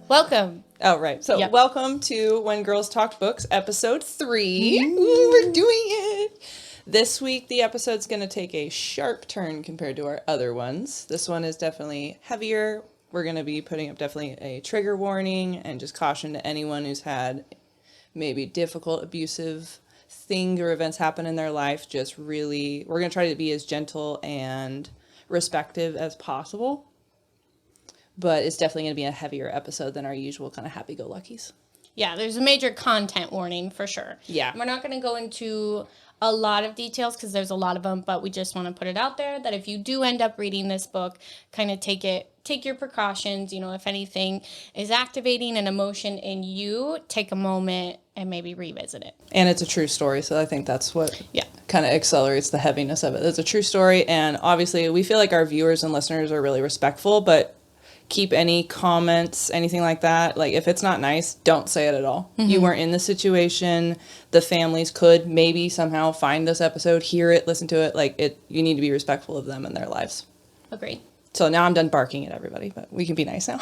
Welcome. Oh, right. So welcome to When Girls Talk Books, episode 3. Ooh, we're doing it. This week, the episode's going to take a sharp turn compared to our other ones. This one is definitely heavier. We're going to be putting up definitely a trigger warning and just caution to anyone who's had maybe difficult, abusive things or events happen in their life. Just really, we're going to try to be as gentle and respectful as possible. But it's definitely going to be a heavier episode than our usual kind of happy-go-luckies. Yeah, there's a major content warning for sure. Yeah. We're not going to go into a lot of details because there's a lot of them, but we just want to put it out there that if you do end up reading this book, kind of take your precautions. You know, if anything is activating an emotion in you, take a moment and maybe revisit it. And it's a true story, so I think that's what kind of accelerates the heaviness of it. It's a true story, and obviously we feel like our viewers and listeners are really respectful, but keep any comments, anything like that. Like, if it's not nice, don't say it at all. Mm-hmm. You weren't in the situation. The families could maybe somehow find this episode, hear it, listen to it. Like, you need to be respectful of them and their lives. Agreed. So now I'm done barking at everybody, but we can be nice now.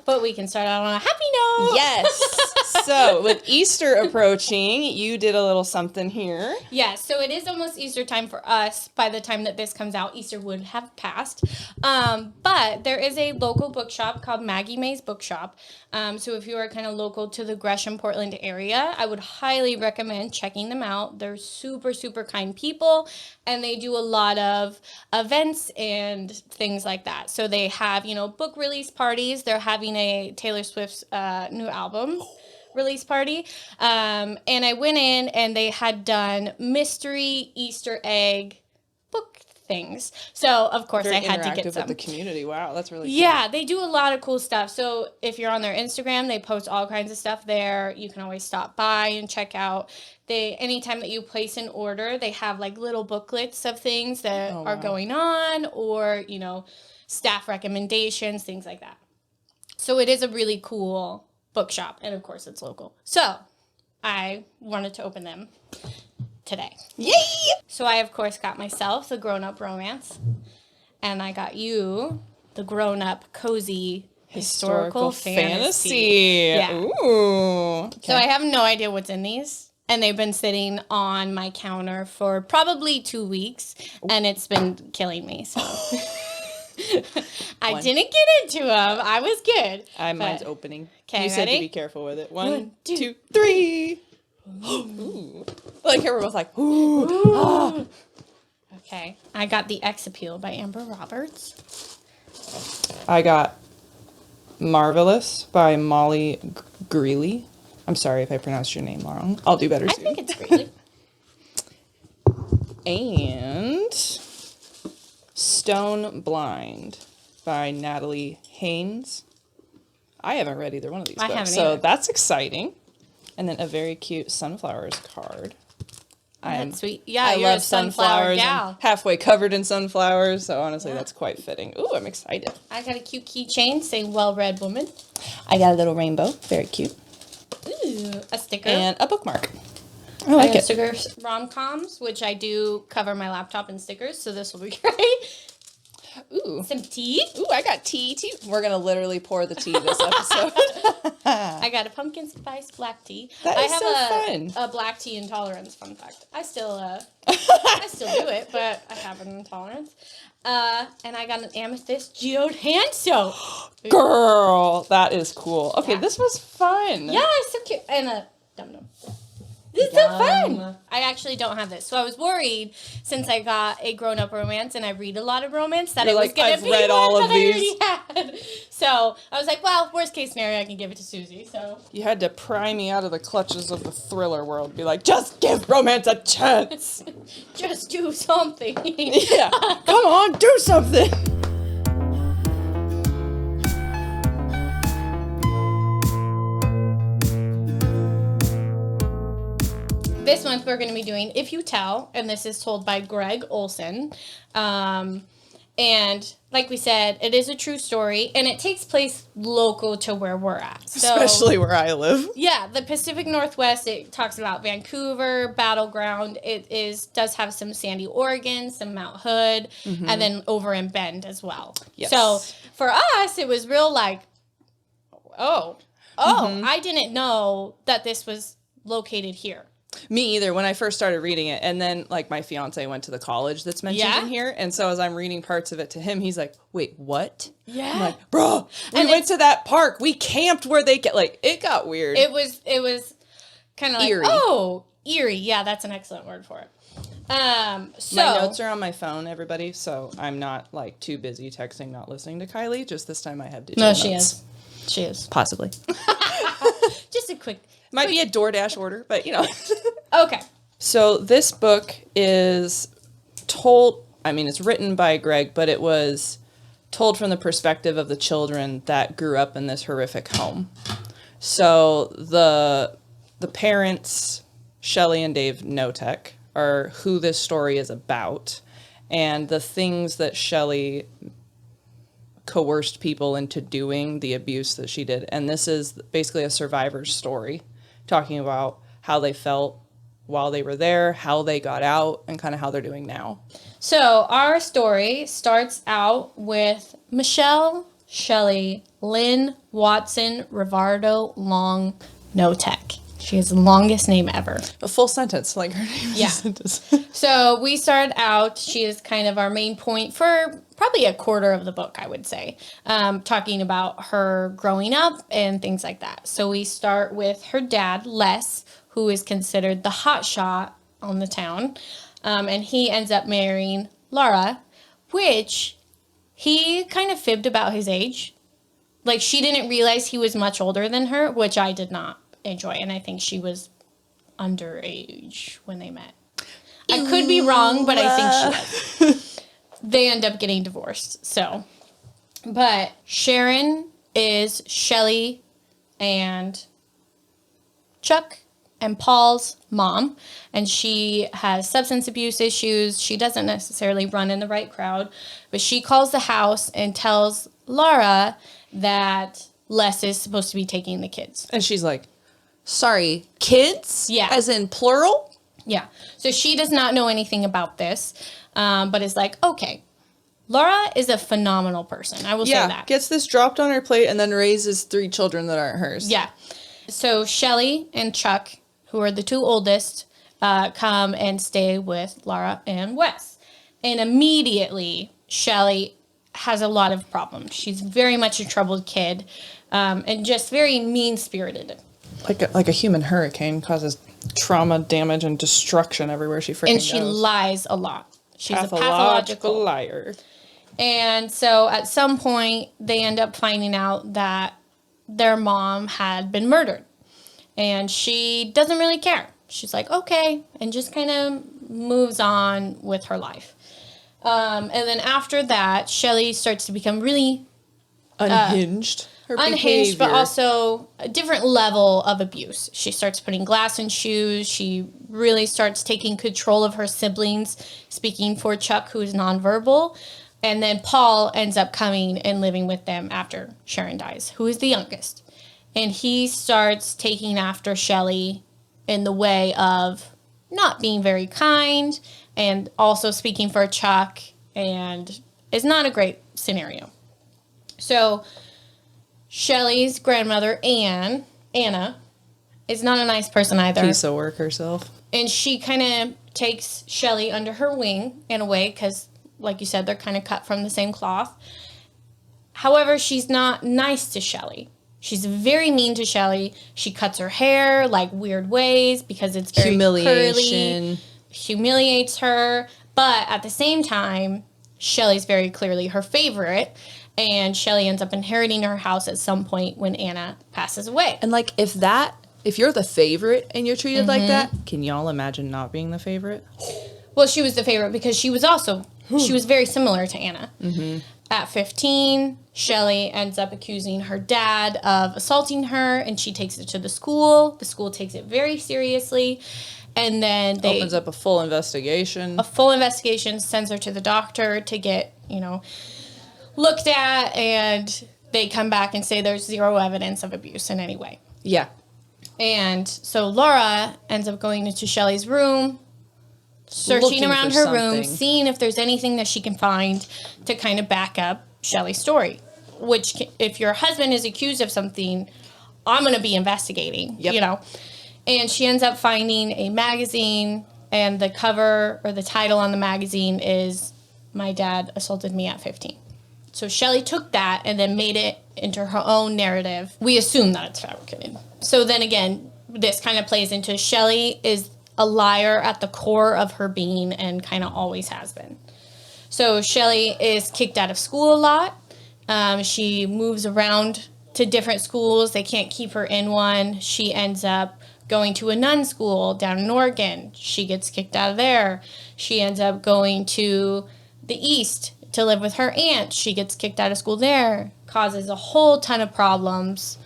But we can start out on a happy note. Yes. So with Easter approaching, you did a little something here. Yeah, so it is almost Easter time for us. By the time that this comes out, Easter would have passed. But there is a local bookshop called Maggie May's Bookshop. So if you are kind of local to the Gresham, Portland area, I would highly recommend checking them out. They're super, super kind people, and they do a lot of events and things like that. So they have, book release parties. They're having a Taylor Swift's new album release party. And I went in and they had done mystery Easter egg book things. So, of course, I had to get some. With the community. Wow, that's really cool. Yeah, they do a lot of cool stuff. So if you're on their Instagram, they post all kinds of stuff there. You can always stop by and check out. Anytime that you place an order, they have like little booklets of things that are going on, or, staff recommendations, things like that. So it is a really cool bookshop, and of course it's local. So I wanted to open them today. Yay! So I, of course, got myself the grown-up romance, and I got you the grown-up cozy historical fantasy. Yeah. Ooh. Okay. So I have no idea what's in these, and they've been sitting on my counter for probably 2 weeks, and it's been killing me, so... I didn't get into them. I was good. Mine's opening. Okay, you said ready? to be careful with it. One, two, three. Ooh. Like here we're both like, ooh. Oh. Okay. I got The X Appeal by Amber Roberts. I got Marvelous by Molly Greeley. I'm sorry if I pronounced your name wrong. I'll do better soon. I think it's Greeley. And Stone Blind by Natalie Haynes. I haven't read either one of these books, so that's exciting. And then a very cute sunflowers card. That's sweet. Yeah, I you're love a sunflower gal. I'm halfway covered in sunflowers, so honestly, that's quite fitting. Ooh, I'm excited. I got a cute keychain saying "Well-Read Woman." I got a little rainbow. Very cute. Ooh, a sticker. And a bookmark. I like it. Stickers, rom-coms, which I do cover my laptop in stickers, so this will be great. Ooh. Some tea. Ooh, I got tea, too. We're going to literally pour the tea this episode. I got a pumpkin spice black tea. That is fun. A black tea intolerance, fun fact. I still do it, but I have an intolerance. And I got an amethyst geode hand soap. Girl, that is cool. Okay, This was fun. Yeah, it's so cute. And a dum-dum. This is so fun. I actually don't have this. So I was worried, since I got a grown-up romance and I read a lot of romance, that it was going to be read all of these. I already had. So I was like, well, worst case scenario, I can give it to Susie. So you had to pry me out of the clutches of the thriller world. Be like, just give romance a chance. Just do something. Yeah. Come on, do something. This month we're going to be doing If You Tell, and this is told by Greg Olsen. And like we said, it is a true story, and it takes place local to where we're at. So, especially where I live. Yeah, the Pacific Northwest, it talks about Vancouver, Battleground. It does have some Sandy, Oregon, some Mount Hood, and then over in Bend as well. Yes. So for us, it was real like, Oh. I didn't know that this was located here. Me either, when I first started reading it. And then, like, my fiance went to the college that's mentioned in here. And so as I'm reading parts of it to him, he's like, wait, what? Yeah. I'm like, bro, we went to that park. We camped where they get, like, it got weird. It was kind of like, eerie. Eerie. Yeah, that's an excellent word for it. So my notes are on my phone, everybody, so I'm not, like, too busy texting, not listening to Kylie. Just this time I have digital notes. No, she is. She is. Possibly. Just a quick... Might be a DoorDash order, but, you know. Okay. So this book is told, I mean, it's written by Greg, but it was told from the perspective of the children that grew up in this horrific home. So the parents, Shelly and Dave Notek, are who this story is about, and the things that Shelly coerced people into doing, the abuse that she did. And this is basically a survivor's story, talking about how they felt while they were there, how they got out, and kind of how they're doing now. So our story starts out with Michelle, Shelly, Lynn, Watson, Rivardo, Long, Notek. She has the longest name ever. A full sentence, like her name is a sentence. So we start out, she is kind of our main point for probably a quarter of the book, I would say, talking about her growing up and things like that. So we start with her dad, Les, who is considered the hotshot on the town, and he ends up marrying Laura, which he kind of fibbed about his age. Like, she didn't realize he was much older than her, which I did not enjoy, and I think she was underage when they met. I could be wrong, but I think she was. They end up getting divorced, so. But Sharon is Shelly and Chuck and Paul's mom, and she has substance abuse issues. She doesn't necessarily run in the right crowd, but she calls the house and tells Laura that Les is supposed to be taking the kids. And she's like, sorry, kids? Yeah. As in plural? Yeah. So she does not know anything about this, but is like, okay. Laura is a phenomenal person. I will say that. Gets this dropped on her plate and then raises 3 children that aren't hers. Yeah. So Shelly and Chuck, who are the 2 oldest, come and stay with Laura and Wes. And immediately, Shelly has a lot of problems. She's very much a troubled kid, and just very mean-spirited. Like a human hurricane, causes trauma, damage, and destruction everywhere she freaking goes. And she lies a lot. She's a pathological liar. And so at some point, they end up finding out that their mom had been murdered. And she doesn't really care. She's like, okay, and just kind of moves on with her life. And then after that, Shelly starts to become really unhinged. Her unhinged, behavior. but also a different level of abuse. She starts putting glass in shoes. She really starts taking control of her siblings, speaking for Chuck, who is nonverbal. And then Paul ends up coming and living with them after Sharon dies, who is the youngest. And he starts taking after Shelly in the way of not being very kind and also speaking for Chuck, and is not a great scenario. So Shelly's grandmother, Anna, is not a nice person either. Piece of work herself. And she kind of takes Shelly under her wing in a way because, like you said, they're kind of cut from the same cloth. However, she's not nice to Shelly. She's very mean to Shelly. She cuts her hair like weird ways because it's very curly. Humiliates her. But at the same time, Shelly's very clearly her favorite. And Shelly ends up inheriting her house at some point when Anna passes away. And like, if you're the favorite and you're treated like that, can y'all imagine not being the favorite? Well, she was the favorite because she was very similar to Anna. Mm-hmm. At 15, Shelly ends up accusing her dad of assaulting her, and she takes it to the school. The school takes it very seriously. And then they opens up a full investigation. Sends her to the doctor to get, looked at, and they come back and say there's 0 evidence of abuse in any way. Yeah. And so Laura ends up going into Shelly's room, searching around her room, seeing if there's anything that she can find to kind of back up Shelly's story. if your husband is accused of something, I'm going to be investigating, Yep. you know. And she ends up finding a magazine, and the cover or the title on the magazine is "My Dad Assaulted Me at 15." So Shelly took that and then made it into her own narrative. We assume that it's fabricated. So then again, this kind of plays into Shelly is a liar at the core of her being and kind of always has been. So Shelly is kicked out of school a lot. She moves around to different schools. They can't keep her in one. She ends up going to a nun school down in Oregon. She gets kicked out of there. She ends up going to the East to live with her aunt. She gets kicked out of school there. Causes a whole ton of problems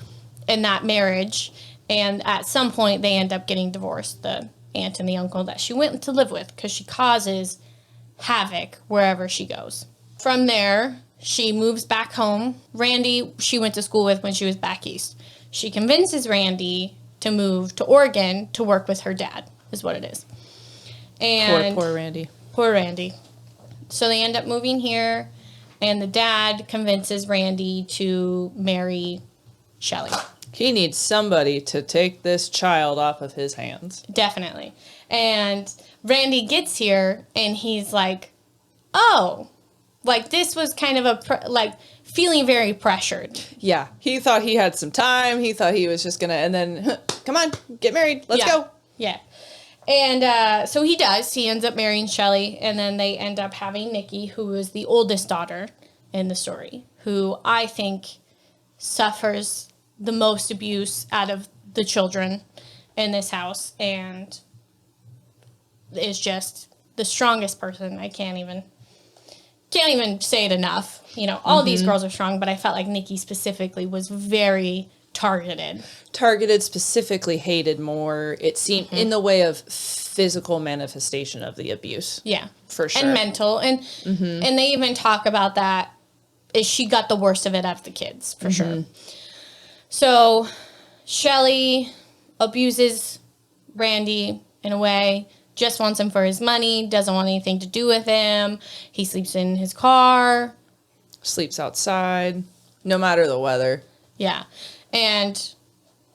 in that marriage. And at some point, they end up getting divorced, the aunt and the uncle that she went to live with, because she causes havoc wherever she goes. From there, she moves back home. Randy, she went to school with when she was back east. She convinces Randy to move to Oregon to work with her dad, is what it is. And Poor Randy. Poor Randy. So they end up moving here, and the dad convinces Randy to marry Shelly. He needs somebody to take this child off of his hands. Definitely. And Randy gets here, and he's like, oh, like this was kind of feeling very pressured. Yeah. He thought he had some time. He thought he was just going to, and then, come on, get married. Let's go. Yeah. And so he does. He ends up marrying Shelly, and then they end up having Nikki, who is the oldest daughter in the story, who I think suffers the most abuse out of the children in this house, and is just the strongest person. I can't even say it enough. You know, all these girls are strong, but I felt like Nikki specifically was very targeted. Targeted, specifically hated more. It seemed in the way of physical manifestation of the abuse. Yeah. For sure. And mental. And and they even talk about that. Is she got the worst of it out of the kids, for sure. So Shelly abuses Randy in a way, just wants him for his money, doesn't want anything to do with him. He sleeps in his car. Sleeps outside, no matter the weather. Yeah. And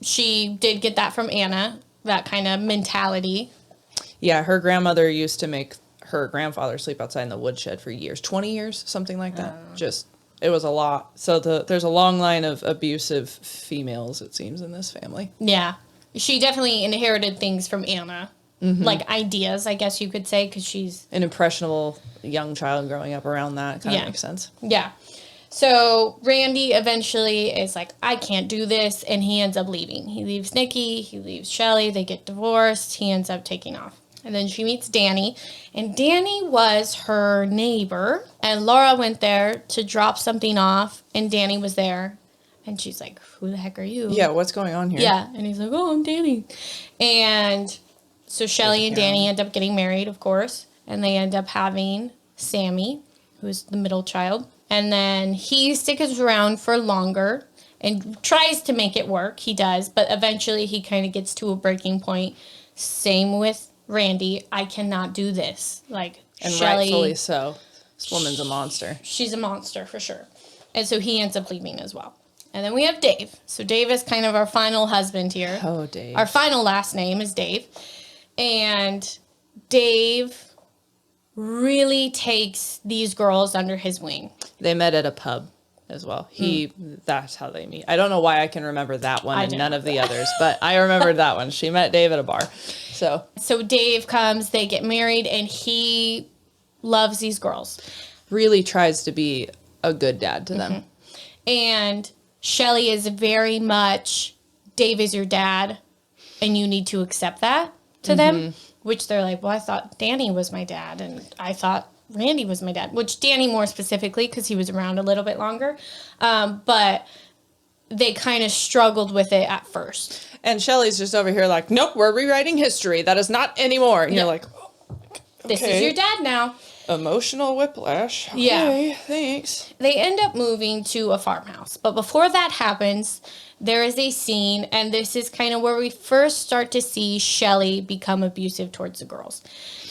she did get that from Anna, that kind of mentality. Yeah, her grandmother used to make her grandfather sleep outside in the woodshed for years. 20 years, something like that. It was a lot. So there's a long line of abusive females, it seems, in this family. Yeah. She definitely inherited things from Anna. Like ideas, I guess you could say, because she's an impressionable young child growing up around that. Kind of makes sense. Yeah. So Randy eventually is like, I can't do this, and he ends up leaving. He leaves Nikki, he leaves Shelly, they get divorced, he ends up taking off. And then she meets Danny, and Danny was her neighbor, and Laura went there to drop something off, and Danny was there, and she's like, who the heck are you? Yeah, what's going on here? Yeah, and he's like, oh, I'm Danny. And so Shelly and Danny end up getting married, of course, and they end up having Sammy, who's the middle child. And then he sticks around for longer and tries to make it work. He does, but eventually he kind of gets to a breaking point. Same with Randy. I cannot do this. Like, And Shelly, rightfully so. This woman's a monster. she's a monster for sure. And so he ends up leaving as well. And then we have Dave. So Dave is kind of our final husband here. Oh, Dave. Our final last name is Dave. And Dave really takes these girls under his wing. They met at a pub as well. That's how they meet. I don't know why I can remember that one and none of the others, but I remembered that one. She met Dave at a bar. So Dave comes, they get married, and he loves these girls. Really tries to be a good dad to them. And Shelly is very much, Dave is your dad, and you need to accept that to them. Which they're like, well, I thought Danny was my dad, and I thought Randy was my dad. Which Danny more specifically, because he was around a little bit longer. But they kind of struggled with it at first. And Shelly's just over here like, nope, we're rewriting history. That is not anymore. And you're like, oh, okay. This is your dad now. Emotional whiplash. Okay, thanks. They end up moving to a farmhouse. But before that happens, there is a scene, and this is kind of where we first start to see Shelly become abusive towards the girls.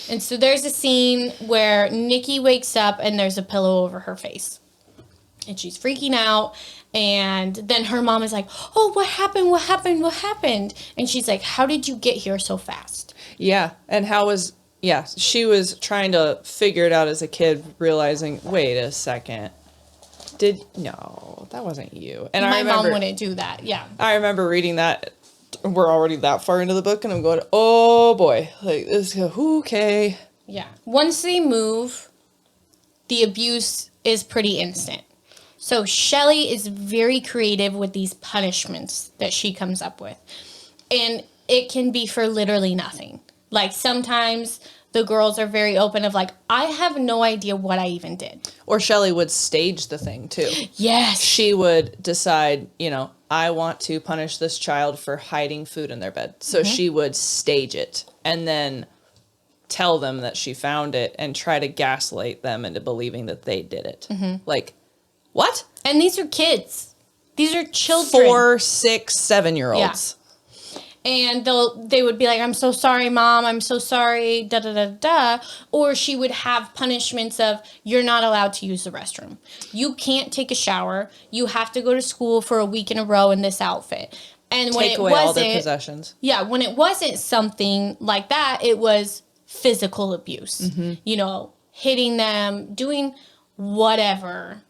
And so there's a scene where Nikki wakes up and there's a pillow over her face. And she's freaking out. And then her mom is like, oh, what happened? What happened? What happened? And she's like, how did you get here so fast? Yeah. And she was trying to figure it out as a kid, realizing, wait a second. No, that wasn't you. And My mom wouldn't do that. Yeah. I remember reading that. We're already that far into the book and I'm going, oh boy, like this, okay. Yeah. Once they move, the abuse is pretty instant. So Shelly is very creative with these punishments that she comes up with. And it can be for literally nothing. Like sometimes the girls are very open of like, I have no idea what I even did. Or Shelly would stage the thing too. Yes. She would decide, I want to punish this child for hiding food in their bed. So she would stage it and then tell them that she found it and try to gaslight them into believing that they did it. Like, what? And these are kids. These are children. 4, 6, 7-year-olds. Yeah. And they would be like, I'm so sorry, Mom. I'm so sorry, da, da, da, da. Or she would have punishments of, you're not allowed to use the restroom. You can't take a shower. You have to go to school for a week in a row in this outfit. And when Take it away wasn't, all their possessions. Yeah, when it wasn't something like that, it was physical abuse. Hitting them, doing whatever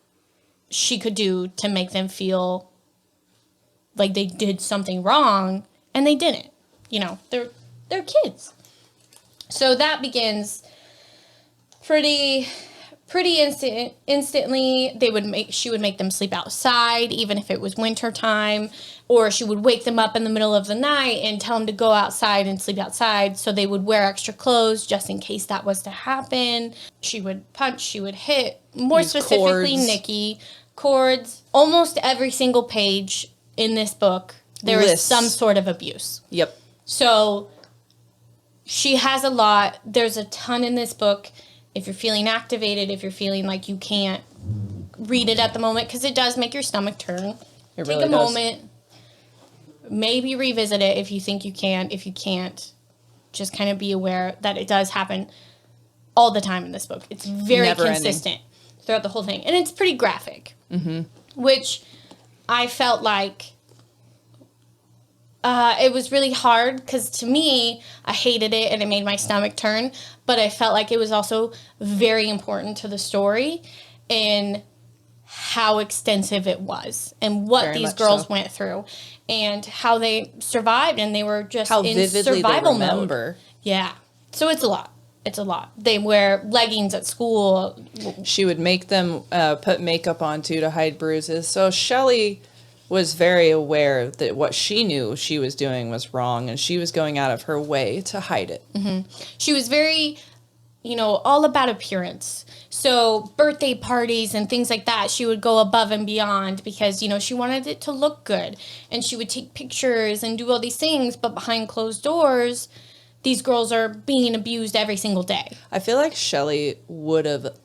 she could do to make them feel like they did something wrong. And they didn't. They're kids. So that begins pretty instantly. She would make them sleep outside, even if it was winter time, or she would wake them up in the middle of the night and tell them to go outside and sleep outside. So they would wear extra clothes just in case that was to happen. She would punch. She would hit. More Use specifically, cords. Nikki. Cords. Almost every single page in this book, there is some sort of abuse. Yep. So she has a lot. There's a ton in this book. If you're feeling activated, if you're feeling like you can't read it at the moment, because it does make your stomach turn. It Take really a does. moment. Maybe revisit it if you think you can. If you can't, just kind of be aware that it does happen all the time in this book. It's very Never consistent throughout the whole thing. And it's pretty graphic. Which I felt like it was really hard because to me, I hated it and it made my stomach turn. But I felt like it was also very important to the story and how extensive it was and what Very these much girls so. went through and how they survived and they were just How in vividly survival they remember. mode. Yeah. So it's a lot. It's a lot. They wear leggings at school. She would make them put makeup on too to hide bruises. So Shelly was very aware that what she knew she was doing was wrong and she was going out of her way to hide it. She was very, all about appearance. So birthday parties and things like that, she would go above and beyond because, she wanted it to look good. And she would take pictures and do all these things. But behind closed doors, these girls are being abused every single day. I feel like Shelly would have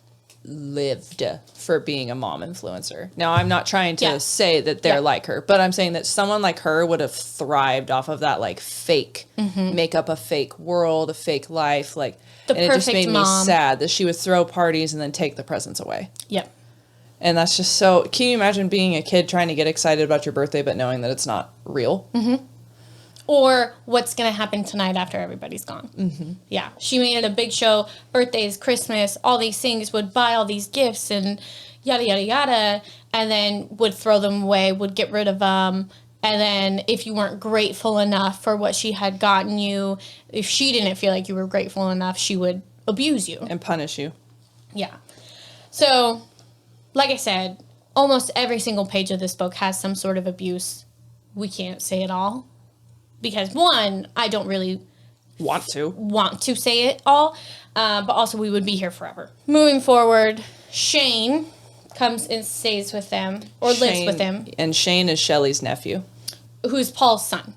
lived for being a mom influencer. Now, I'm not trying to say that they're like her, but I'm saying that someone like her would have thrived off of that, like, fake, make up a fake world, a fake life, like, The and it just perfect made mom. me sad that she would throw parties and then take the presents away. Yep. And that's just so, can you imagine being a kid trying to get excited about your birthday, but knowing that it's not real? Or what's going to happen tonight after everybody's gone. Yeah. She made it a big show. Birthdays, Christmas, all these things, would buy all these gifts and yada, yada, yada. And then would throw them away, would get rid of them. And then if you weren't grateful enough for what she had gotten you, if she didn't feel like you were grateful enough, she would abuse you. And punish you. Yeah. So, like I said, almost every single page of this book has some sort of abuse. We can't say it all. Because, one, I don't really want to say it all, but also we would be here forever. Moving forward, Shane comes and stays with them, or lives with them. And Shane is Shelly's nephew. Who's Paul's son.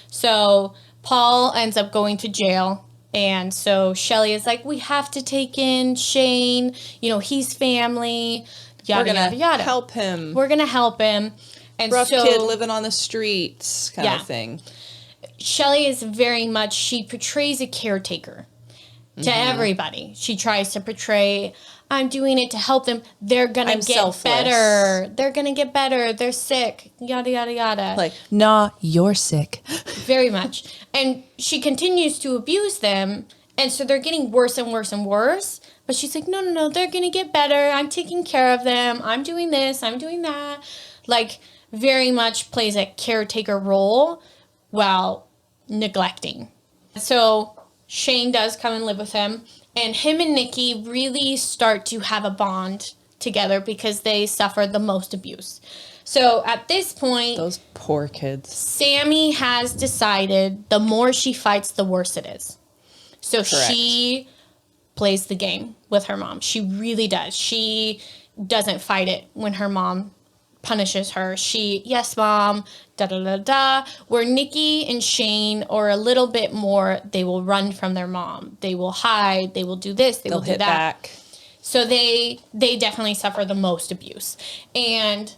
So, Paul ends up going to jail, and so Shelly is like, we have to take in Shane, he's family, yada, yada, yada. Help him. We're going to help him. And Rough so, kid living on the streets kind of thing. Shelly is very much, she portrays a caretaker to everybody. She tries to portray I'm doing it to help them. They're going to get selfless. better. They're going to get better. They're sick. Yada, yada, yada. Like, nah, you're sick. Very much. And she continues to abuse them. And so they're getting worse and worse and worse. But she's like, no, they're going to get better. I'm taking care of them. I'm doing this. I'm doing that. Like, very much plays a caretaker role while neglecting. So Shane does come and live with him. And him and Nikki really start to have a bond together because they suffered the most abuse. So at this point, Those poor kids. Sammy has decided the more she fights, the worse it is. So Correct. she plays the game with her mom. She really does. She doesn't fight it when her mom punishes her. She, yes, mom, da-da-da-da. Where Nikki and Shane are a little bit more, they will run from their mom. They will hide. They will do this. They'll do hit that. back. So they definitely suffer the most abuse. And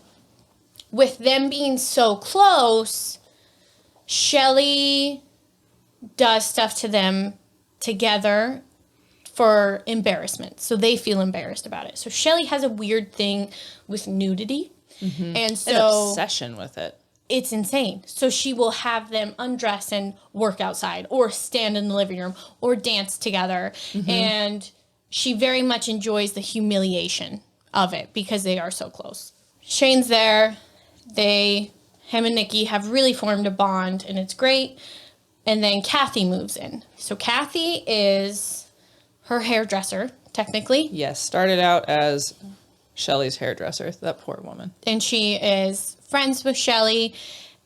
with them being so close, Shelly does stuff to them together for embarrassment. So they feel embarrassed about it. So Shelly has a weird thing with nudity. Mm-hmm. And so An obsession with it. It's insane. So she will have them undress and work outside or stand in the living room or dance together. Mm-hmm. And she very much enjoys the humiliation of it because they are so close. Shane's there. Him and Nikki have really formed a bond and it's great. And then Kathy moves in. So Kathy is her hairdresser, technically. Yes, started out as Shelly's hairdresser, that poor woman. And she is friends with Shelly.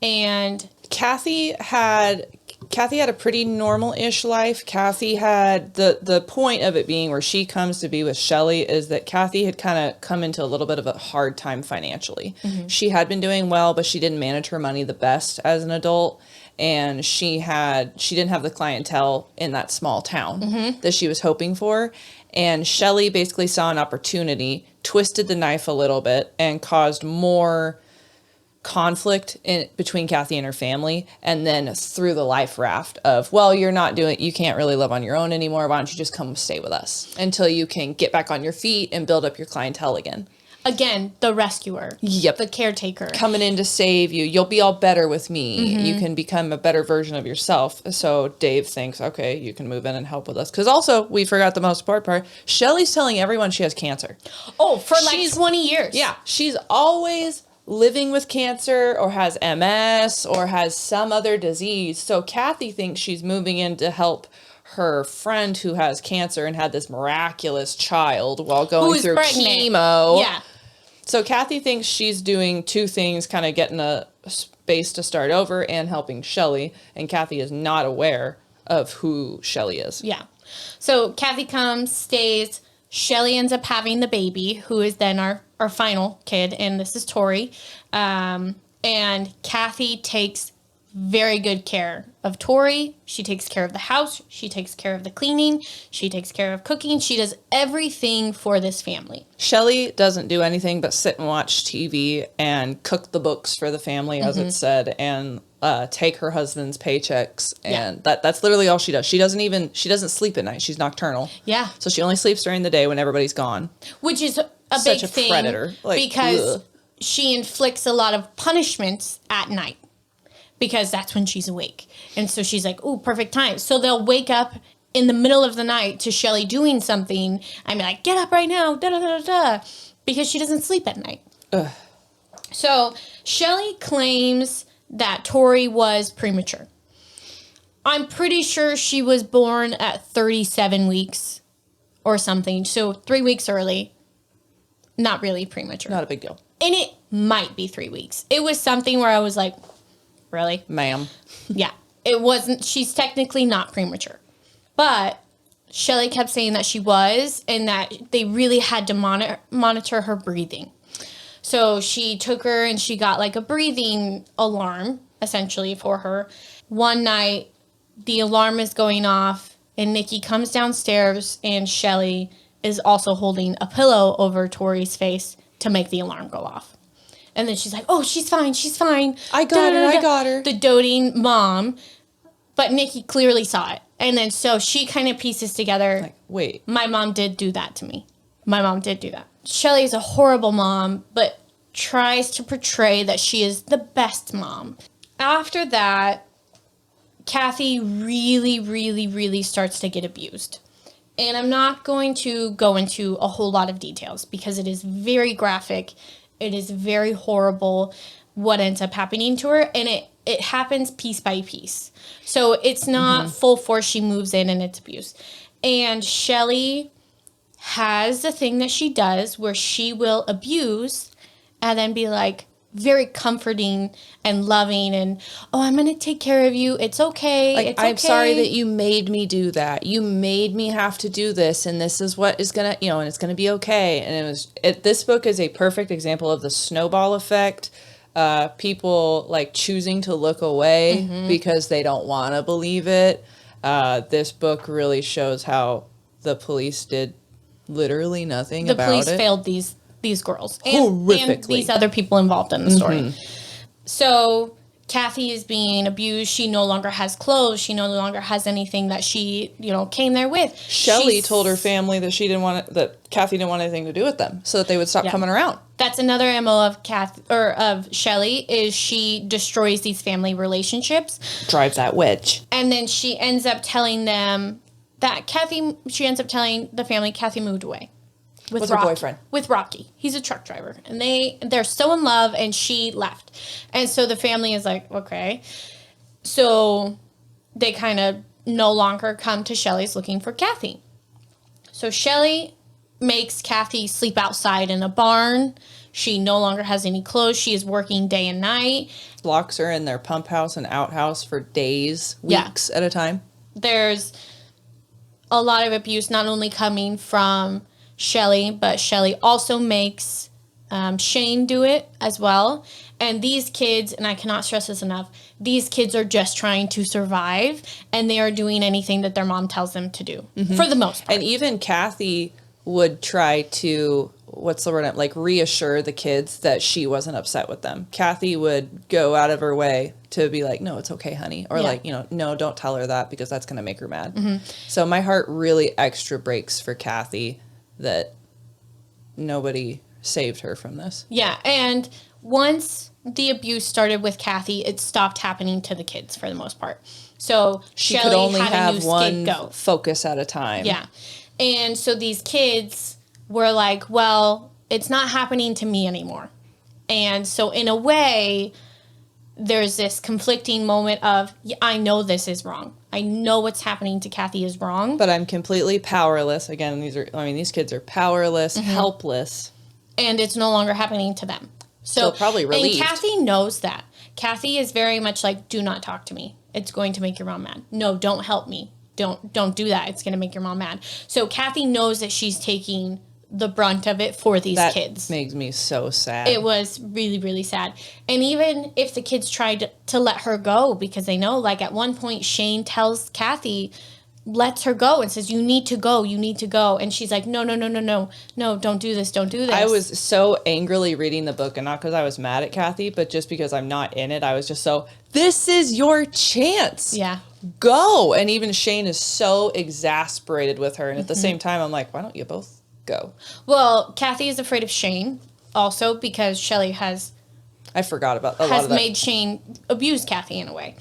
And Kathy had a pretty normal-ish life. Kathy had the point of it being where she comes to be with Shelly is that Kathy had kind of come into a little bit of a hard time financially. Mm-hmm. She had been doing well, but she didn't manage her money the best as an adult. And she didn't have the clientele in that small town mm-hmm. that she was hoping for. And Shelly basically saw an opportunity, twisted the knife a little bit, and caused more conflict between Kathy and her family. And then threw the life raft of, well, you can't really live on your own anymore. Why don't you just come stay with us until you can get back on your feet and build up your clientele again? Again, the rescuer. Yep. The caretaker. Coming in to save you. You'll be all better with me. Mm-hmm. You can become a better version of yourself. So Dave thinks, okay, you can move in and help with us. Because also, we forgot the most important part. Shelly's telling everyone she has cancer. Oh, for like 20 years. Yeah. She's always living with cancer or has MS or has some other disease. So Kathy thinks she's moving in to help her friend who has cancer and had this miraculous child while going through chemo. Yeah. So Kathy thinks she's doing two things, kind of getting a space to start over and helping Shelly. And Kathy is not aware of who Shelly is. Yeah. So Kathy comes, stays. Shelly ends up having the baby, who is then our final kid. And this is Tori. And Kathy takes very good care of Tori. She takes care of the house. She takes care of the cleaning. She takes care of cooking. She does everything for this family. Shelly doesn't do anything but sit and watch TV and cook the books for the family, as Mm-hmm. it said, and take her husband's paychecks. And that's literally all she does. She doesn't sleep at night. She's nocturnal. Yeah. So she only sleeps during the day when everybody's gone. Which is a Such big a thing. predator. Because ugh. she inflicts a lot of punishments at night. Because that's when she's awake. And so she's like, ooh, perfect time. So they'll wake up in the middle of the night to Shelly doing something. I'm like, get up right now, da-da-da-da-da. Because she doesn't sleep at night. Ugh. So Shelly claims that Tori was premature. I'm pretty sure she was born at 37 weeks or something. So 3 weeks early. Not really premature. Not a big deal. And it might be 3 weeks. It was something where I was like, really? Ma'am. Yeah. It wasn't, she's technically not premature. But Shelly kept saying that she was, and that they really had to monitor her breathing. So she took her and she got like a breathing alarm, essentially, for her. One night, the alarm is going off, and Nikki comes downstairs, and Shelly is also holding a pillow over Tori's face to make the alarm go off. And then she's like, oh, she's fine, she's fine. I got her. The doting mom. But Nikki clearly saw it. And then so she kind of pieces together, Like, wait. my mom did do that to me. My mom did do that. Shelly is a horrible mom, but tries to portray that she is the best mom. After that, Kathy really, really, really starts to get abused. And I'm not going to go into a whole lot of details because it is very graphic. It is very horrible what ends up happening to her. And it happens piece by piece. So it's not full force. She moves in and it's abuse. And Shelly has the thing that she does where she will abuse and then be like very comforting and loving and, oh, I'm going to take care of you. It's okay. Like, it's okay. I'm sorry that you made me do that. You made me have to do this, and this is what is going to, and it's going to be okay. And this book is a perfect example of the snowball effect. People like choosing to look away because they don't want to believe it. This book really shows how the police did literally nothing about it. The police failed these girls Horrifically. and these other people involved in the story. So Kathy is being abused. She no longer has clothes. She no longer has anything that she, came there with. Shelly told her family that that Kathy didn't want anything to do with them, so that they would stop coming around. That's another MO of Shelly is she destroys these family relationships. Drives that wedge. And then she ends up telling them that she ends up telling the family Kathy moved away. With her boyfriend. With Rocky. He's a truck driver. And they're so in love, and she left. And so the family is like, okay. So they kind of no longer come to Shelly's looking for Kathy. So Shelly makes Kathy sleep outside in a barn. She no longer has any clothes. She is working day and night. Locks her in their pump house and outhouse for days, weeks at a time. There's a lot of abuse, not only coming from Shelly, but Shelly also makes Shane do it as well. And these kids, and I cannot stress this enough, these kids are just trying to survive, and they are doing anything that their mom tells them to do, for the most part. And even Kathy would try to, reassure the kids that she wasn't upset with them. Kathy would go out of her way to be like, no, it's okay, honey. Or no, don't tell her that because that's going to make her mad. So my heart really extra breaks for Kathy that nobody saved her from this. Yeah, and once the abuse started with Kathy, it stopped happening to the kids for the most part. So she Shelly could only had have a new one scapegoat. focus at a time. Yeah. And so these kids were like, well, it's not happening to me anymore. And so in a way, there's this conflicting moment of, I know this is wrong. I know what's happening to Kathy is wrong. But I'm completely powerless. Again, these kids are powerless, helpless. And it's no longer happening to them. So probably relieved. And Kathy knows that. Kathy is very much like, do not talk to me. It's going to make your mom mad. No, don't help me. Don't do that. It's going to make your mom mad. So Kathy knows that she's taking the brunt of it for these kids. That makes me so sad. It was really, really sad. And even if the kids tried to let her go, because they know, like at one point, Shane tells Kathy, lets her go and says, you need to go. And she's like, no, don't do this. I was so angrily reading the book, and not because I was mad at Kathy, but just because I'm not in it. I was just this is your chance. Yeah. Go. And even Shane is so exasperated with her. And at the same time, I'm like, why don't you both go? Well, Kathy is afraid of Shane also because Shelly has made Shane abuse Kathy in a way.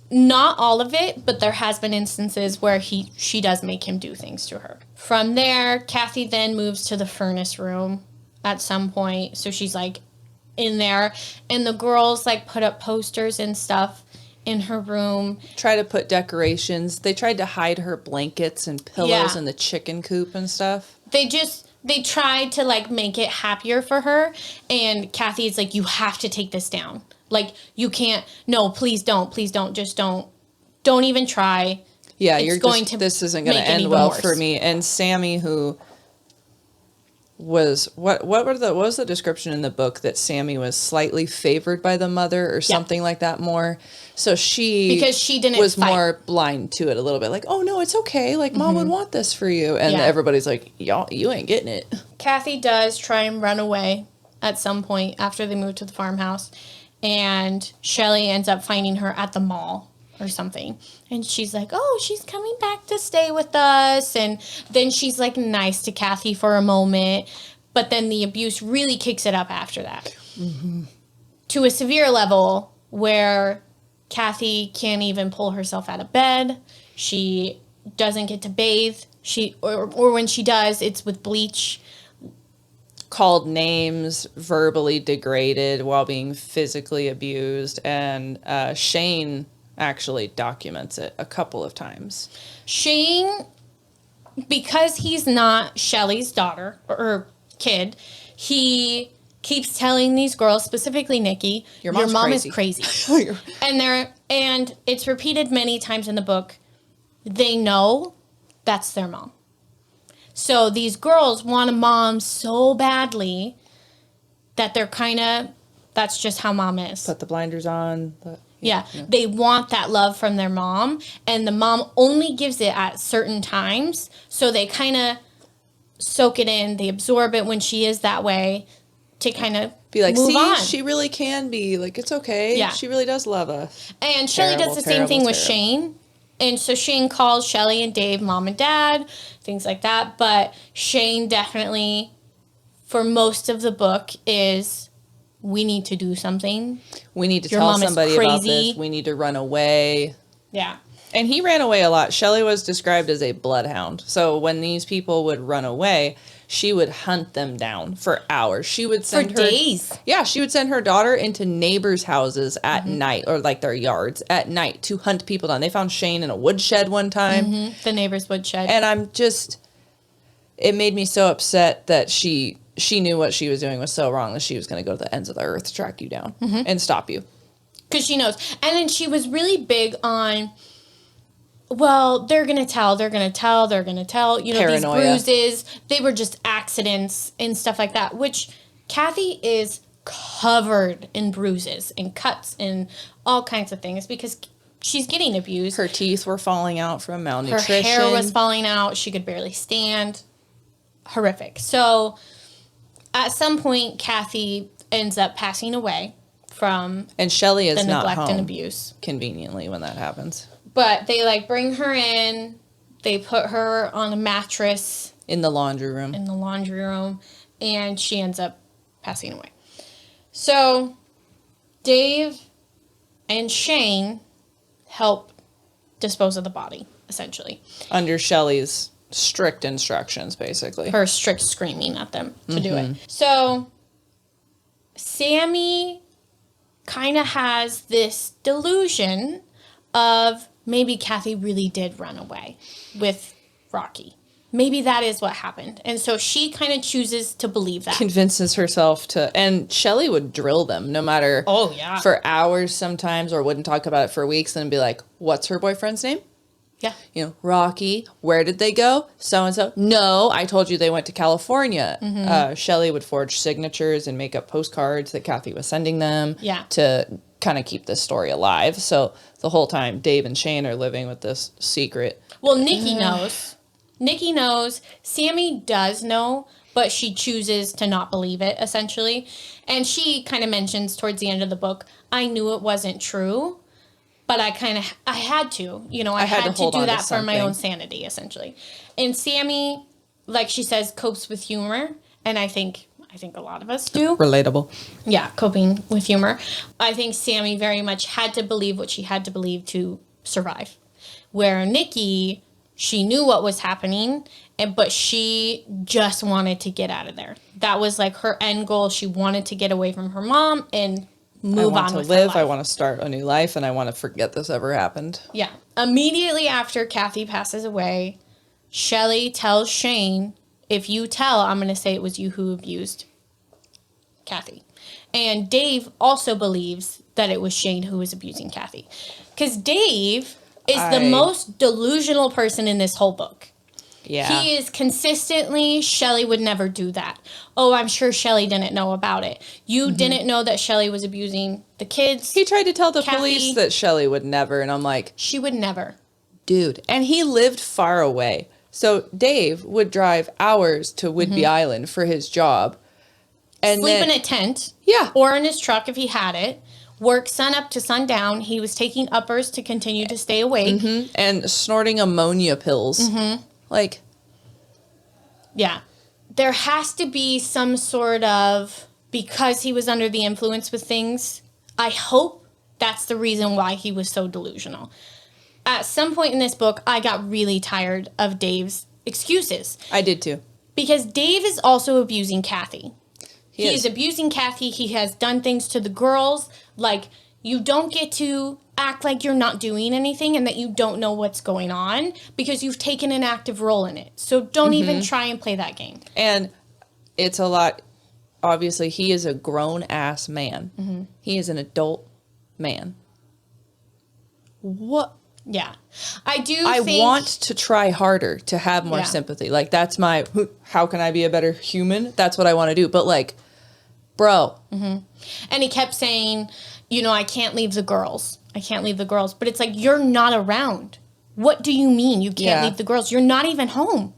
Not all of it, but there has been instances where she does make him do things to her. From there, Kathy then moves to the furnace room at some point. So she's like in there, and the girls like put up posters and stuff in her room. Try to put decorations. They tried to hide her blankets and pillows in the chicken coop and stuff. They tried to like make it happier for her, and Kathy's like, you have to take this down. Like, you can't, no, please don't, just don't even try. Yeah, this isn't going to end well for me. And Sammy, who was, what was the description in the book that Sammy was slightly favored by the mother or something like that more? So because she didn't was fight. More blind to it a little bit. Like, oh no, it's okay. Like, mom would want this for you. And everybody's like, y'all, you ain't getting it. Kathy does try and run away at some point after they move to the farmhouse. And Shelly ends up finding her at the mall. or something. And she's like, oh, she's coming back to stay with us. And then she's like nice to Kathy for a moment. But then the abuse really kicks it up after that. Mm-hmm. To a severe level where Kathy can't even pull herself out of bed. She doesn't get to bathe. Or when she does, it's with bleach. Called names, verbally degraded while being physically abused. And Shane actually documents it a couple of times. Shane, because he's not Shelly's daughter or kid, he keeps telling these girls, specifically Nikki, your mom is crazy. and it's repeated many times in the book. They know that's their mom. So these girls want a mom so badly that they're that's just how mom is. Put the blinders on. Yeah. They want that love from their mom, and the mom only gives it at certain times. So they kind of soak it in. They absorb it when she is that way to kind of be like, move see, on. She really can be. Like, it's okay. Yeah. She really does love us. And Shelly does the same thing with Shane. And so Shane calls Shelly and Dave mom and dad, things like that. But Shane definitely, for most of the book, is we need to do something. We need to tell somebody about this. We need to run away. Yeah. And he ran away a lot. Shelly was described as a bloodhound. So when these people would run away, she would hunt them down for hours. She would send for days. Yeah, she would send her daughter into neighbors' houses at night, or like their yards at night, to hunt people down. They found Shane in a woodshed one time. Mm-hmm. The neighbor's woodshed. And it made me so upset that she knew what she was doing was so wrong that she was going to go to the ends of the earth to track you down and stop you. Because she knows. And then she was really big on, well, they're going to tell. You know, paranoia. These bruises, they were just accidents and stuff like that, which Kathy is covered in bruises and cuts and all kinds of things because she's getting abused. Her teeth were falling out from malnutrition. Her hair was falling out. She could barely stand. Horrific. So at some point, Kathy ends up passing away from and Shelly is the not neglect home and abuse. Conveniently when that happens. But they bring her in. They put her on a mattress in the laundry room. And she ends up passing away. So Dave and Shane help dispose of the body, essentially. Under Shelly's strict instructions, basically. Her strict screaming at them to do it. So Sammy kind of has this delusion of maybe Kathy really did run away with Rocky. Maybe that is what happened. And so she kind of chooses to believe that. Convinces herself to... And Shelly would drill them no matter... Oh, yeah. For hours sometimes, or wouldn't talk about it for weeks, and be like, what's her boyfriend's name? Yeah. You know, Rocky. Where did they go? So-and-so. No, I told you they went to California. Shelly would forge signatures and make up postcards that Kathy was sending them. Yeah. To kind of keep this story alive. So the whole time, Dave and Shane are living with this secret. Well, Nikki knows. Nikki knows. Sammy does know, but she chooses to not believe it, essentially. And she kind of mentions towards the end of the book, I knew it wasn't true, but I had to. You know, I had to do that for my own sanity, essentially. And Sammy, like she says, copes with humor. And I think a lot of us do. Relatable. Yeah, coping with humor. I think Sammy very much had to believe what she had to believe to survive. Where Nikki, she knew what was happening, but she just wanted to get out of there. That was like her end goal. She wanted to get away from her mom and move on with her life. I want to start a new life, and I want to forget this ever happened. Yeah. Immediately after Kathy passes away, Shelly tells Shane, if you tell, I'm going to say it was you who abused Kathy. And Dave also believes that it was Shane who was abusing Kathy. Because Dave is the most delusional person in this whole book. Yeah. He is consistently, Shelly would never do that. Oh, I'm sure Shelly didn't know about it. You didn't know that Shelly was abusing the kids. He tried to tell the police that Shelly would never, and I'm like... She would never. Dude. And he lived far away. So Dave would drive hours to Whidbey Island for his job. And sleep in a tent. Yeah. Or in his truck if he had it. worked sun up to sundown. He was taking uppers to continue to stay awake. Mm-hmm. And snorting ammonia pills. Mm-hmm. Like. Yeah. There has to be some sort of, because he was under the influence with things, I hope that's the reason why he was so delusional. At some point in this book, I got really tired of Dave's excuses. I did too. Because Dave is also abusing Kathy. He is is abusing Kathy. He has done things to the girls. Like, you don't get to act like you're not doing anything and that you don't know what's going on because you've taken an active role in it. So don't even try and play that game. And it's a lot. Obviously, he is a grown-ass man. Mm-hmm. He is an adult man. What? Yeah. I want to try harder to have more sympathy. Like, that's my, how can I be a better human? That's what I want to do. But, like, bro. Mm-hmm. And he kept saying, you know, I can't leave the girls. I can't leave the girls. But it's like, you're not around. What do you mean you can't leave the girls? You're not even home.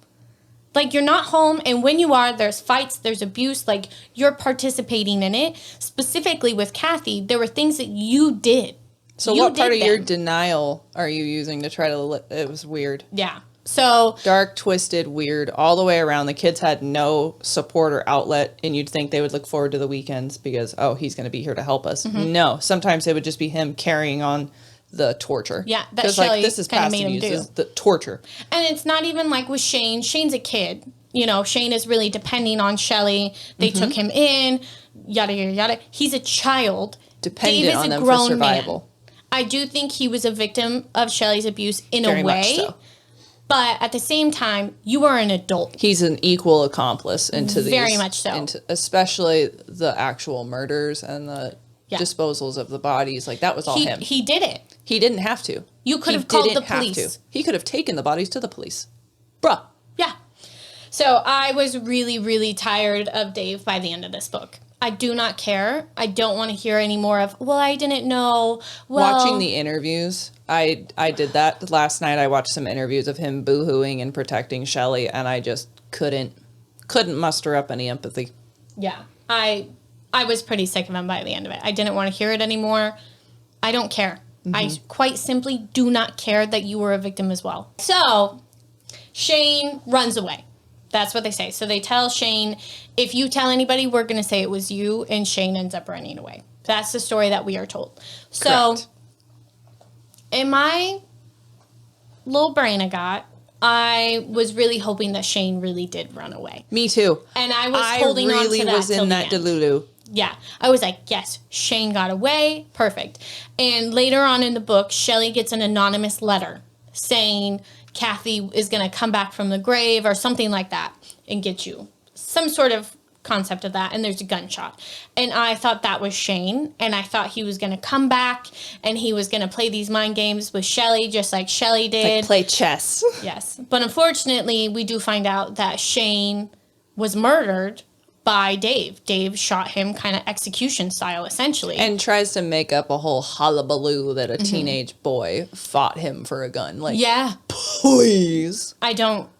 Like, you're not home, and when you are, there's fights, there's abuse, like, you're participating in it. Specifically with Kathy, there were things that you did. So what part of your denial are you using to try to... It was weird. Yeah. So... Dark, twisted, weird, all the way around. The kids had no support or outlet, and you'd think they would look forward to the weekends because, oh, he's going to be here to help us. Mm-hmm. No. Sometimes it would just be him carrying on the torture. Yeah, that Shelly this is kind of past made him abuse. do. This is the torture. And it's not even like with Shane. Shane's a kid. You know, Shane is really depending on Shelly. They took him in, yada, yada, yada. He's a child. Dependent on them for survival. Man. I do think he was a victim of Shelly's abuse in Very a way. Much so. But at the same time, you are an adult. He's an equal accomplice into these. Very much so. Especially the actual murders and the disposals of the bodies. Like, that was all him. He did it. He didn't have to. You could have called the police. He could have taken the bodies to the police. Bruh. Yeah. So I was really, really tired of Dave by the end of this book. I do not care. I don't want to hear any more of, well, I didn't know. Well, watching the interviews, I did that last night. I watched some interviews of him boo-hooing and protecting Shelly, and I just couldn't muster up any empathy. Yeah. I was pretty sick of him by the end of it. I didn't want to hear it anymore. I don't care. Mm-hmm. I quite simply do not care that you were a victim as well. So Shane runs away. That's what they say. So they tell Shane, if you tell anybody, we're going to say it was you, and Shane ends up running away. That's the story that we are told. So, correct. In my little brain I was really hoping that Shane really did run away. Me too. And I was holding on to that till the end. I really was in that delulu. Yeah. I was like, yes, Shane got away. Perfect. And later on in the book, Shelly gets an anonymous letter saying Kathy is going to come back from the grave or something like that and get you. Some sort of concept of that. And there's a gunshot. And I thought that was Shane. And I thought he was going to come back and he was going to play these mind games with Shelly just like Shelly did. Like play chess. Yes. But unfortunately, we do find out that Shane was murdered by Dave. Dave shot him kind of execution style, essentially. And tries to make up a whole hullabaloo that a teenage boy fought him for a gun. Like, yeah. Please. I don't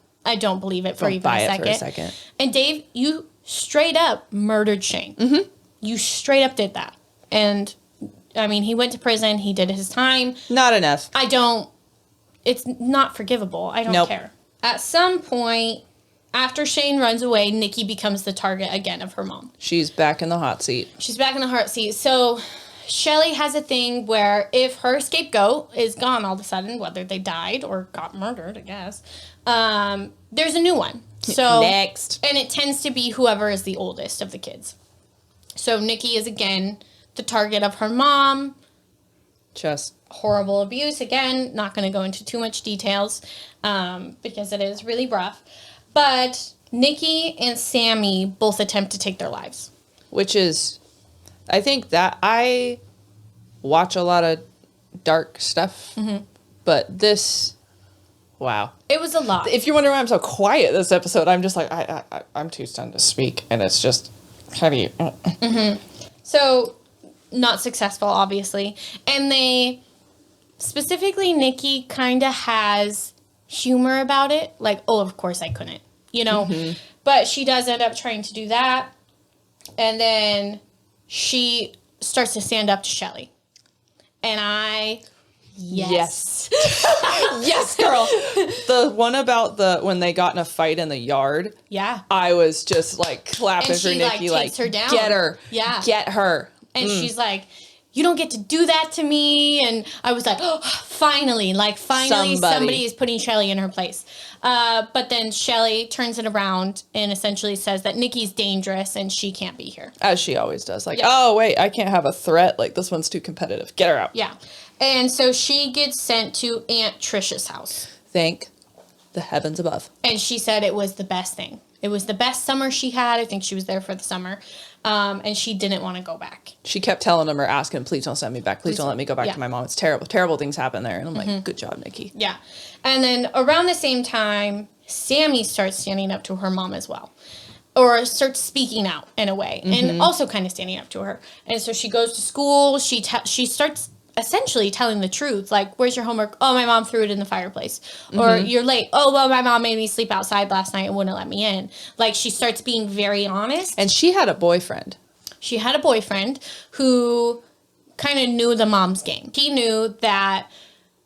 believe it for even a second. And Dave, you straight up murdered Shane. Mm-hmm. You straight up did that. And, I mean, he went to prison. He did his time. Not enough. It's not forgivable. I don't care. At some point, after Shane runs away, Nikki becomes the target again of her mom. She's back in the hot seat. So Shelly has a thing where if her scapegoat is gone all of a sudden, whether they died or got murdered, I guess, there's a new one. So next. And it tends to be whoever is the oldest of the kids. So Nikki is again the target of her mom. Just horrible abuse. Again, not going to go into too much details because it is really rough. But Nikki and Sammy both attempt to take their lives. Which is, I think that I watch a lot of dark stuff, but this, wow. It was a lot. If you're wondering why I'm so quiet this episode, I'm just like, I'm too stunned to speak, and it's just, how do you... So, not successful, obviously. And they, specifically Nikki, kind of has humor about it. Like, oh, of course I couldn't, you know? But she does end up trying to do that. And then she starts to stand up to Shelly. And yes. Yes, girl. The one about when they got in a fight in the yard. Yeah. I was just like clapping for Nikki, takes her down. Get her. Yeah. Get her. And she's like, you don't get to do that to me. And I was like, oh, finally somebody is putting Shelly in her place. But then Shelly turns it around and essentially says that Nikki's dangerous and she can't be here. As she always does. Like, oh, wait, I can't have a threat. Like, this one's too competitive. Get her out. Yeah. And so she gets sent to Aunt Tricia's house. Thank the heavens above. And she said it was the best thing. It was the best summer she had. I think she was there for the summer. And she didn't want to go back. She kept telling them or asking, please don't send me back. Please don't let me go back to my mom. It's terrible. Terrible things happen there. And I'm like, good job, Nikki. Yeah. And then around the same time, Sammy starts standing up to her mom as well. Or starts speaking out in a way. And also kind of standing up to her. And so she goes to school. She starts essentially telling the truth. Like, where's your homework? Oh, my mom threw it in the fireplace. Or you're late. Oh, well, my mom made me sleep outside last night and wouldn't let me in. Like, she starts being very honest. And she had a boyfriend. She had a boyfriend who kind of knew the mom's game. He knew that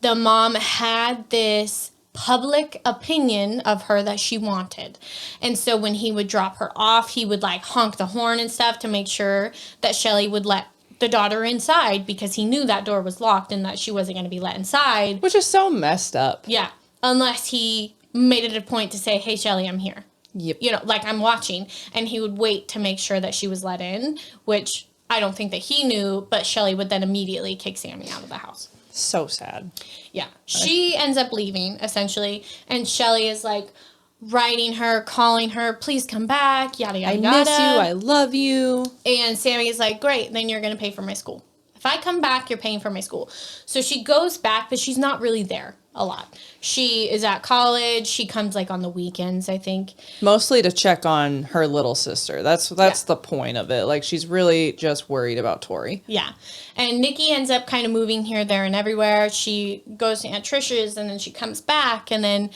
the mom had this public opinion of her that she wanted. And so when he would drop her off, he would like honk the horn and stuff to make sure that Shelly would let the daughter inside because he knew that door was locked and that she wasn't going to be let inside. Which is so messed up. Yeah. Unless he made it a point to say, hey, Shelly, I'm here. Yep. You know, like I'm watching. And he would wait to make sure that she was let in, which I don't think that he knew, but Shelly would then immediately kick Sammy out of the house. So sad. Yeah. She ends up leaving, essentially. And Shelly is like writing her, calling her, please come back, yada, yada, yada. I miss you. I love you. And Sammy is like, great, then you're going to pay for my school. If I come back, you're paying for my school. So she goes back, but she's not really there a lot. She is at college. She comes like on the weekends, I think. Mostly to check on her little sister. That's the point of it. Like, she's really just worried about Tori. Yeah. And Nikki ends up kind of moving here, there, and everywhere. She goes to Aunt Tricia's, and then she comes back, and then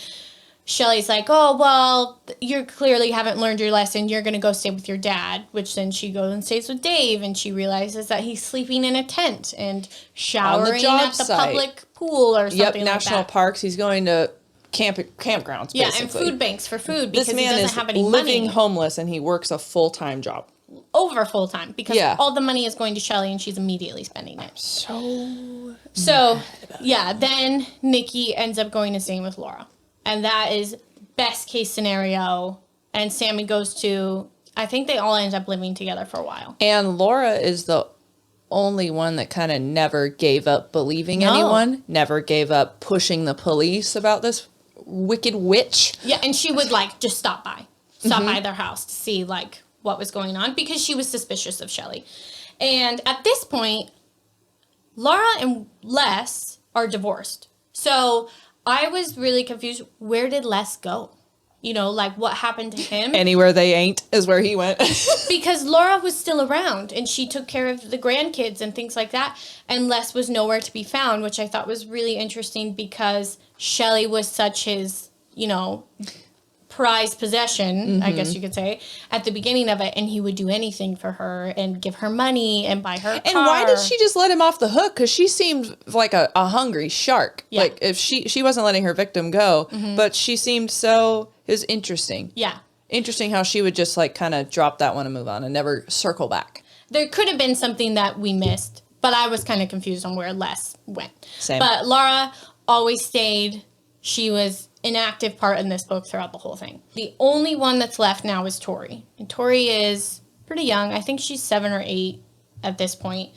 Shelly's like, oh, well, you clearly haven't learned your lesson. You're going to go stay with your dad, which then she goes and stays with Dave, and she realizes that he's sleeping in a tent and showering at the public pool or something like that. National parks. He's going to campgrounds, basically. Yeah, and food banks for food because this he man doesn't is have any living money. homeless, and he works a full-time job. Over full-time because all the money is going to Shelly, and she's immediately spending it. So yeah, then Nikki ends up going and staying with Laura. And that is best case scenario. And Sammy goes to, I think they all end up living together for a while. And Laura is the only one that kind of never gave up believing anyone, never gave up pushing the police about this wicked witch. Yeah, and she would like just stop by their house to see like what was going on because she was suspicious of Shelly. And at this point, Laura and Les are divorced. So I was really confused. Where did Les go? You know, like what happened to him? Anywhere they ain't is where he went. Because Laura was still around and she took care of the grandkids and things like that. And Les was nowhere to be found, which I thought was really interesting because Shelly was such his, you know, prized possession, I guess you could say, at the beginning of it. And he would do anything for her and give her money and buy her a car. And why did she just let him off the hook? Because she seemed like a hungry shark. Yeah. Like if she wasn't letting her victim go, but she seemed so, it was interesting. Yeah. Interesting how she would just like kind of drop that one and move on and never circle back. There could have been something that we missed, but I was kind of confused on where Les went. Same. But Laura always stayed. She was an active part in this book throughout the whole thing. The only one that's left now is Tori. And Tori is pretty young. I think she's 7 or 8 at this point.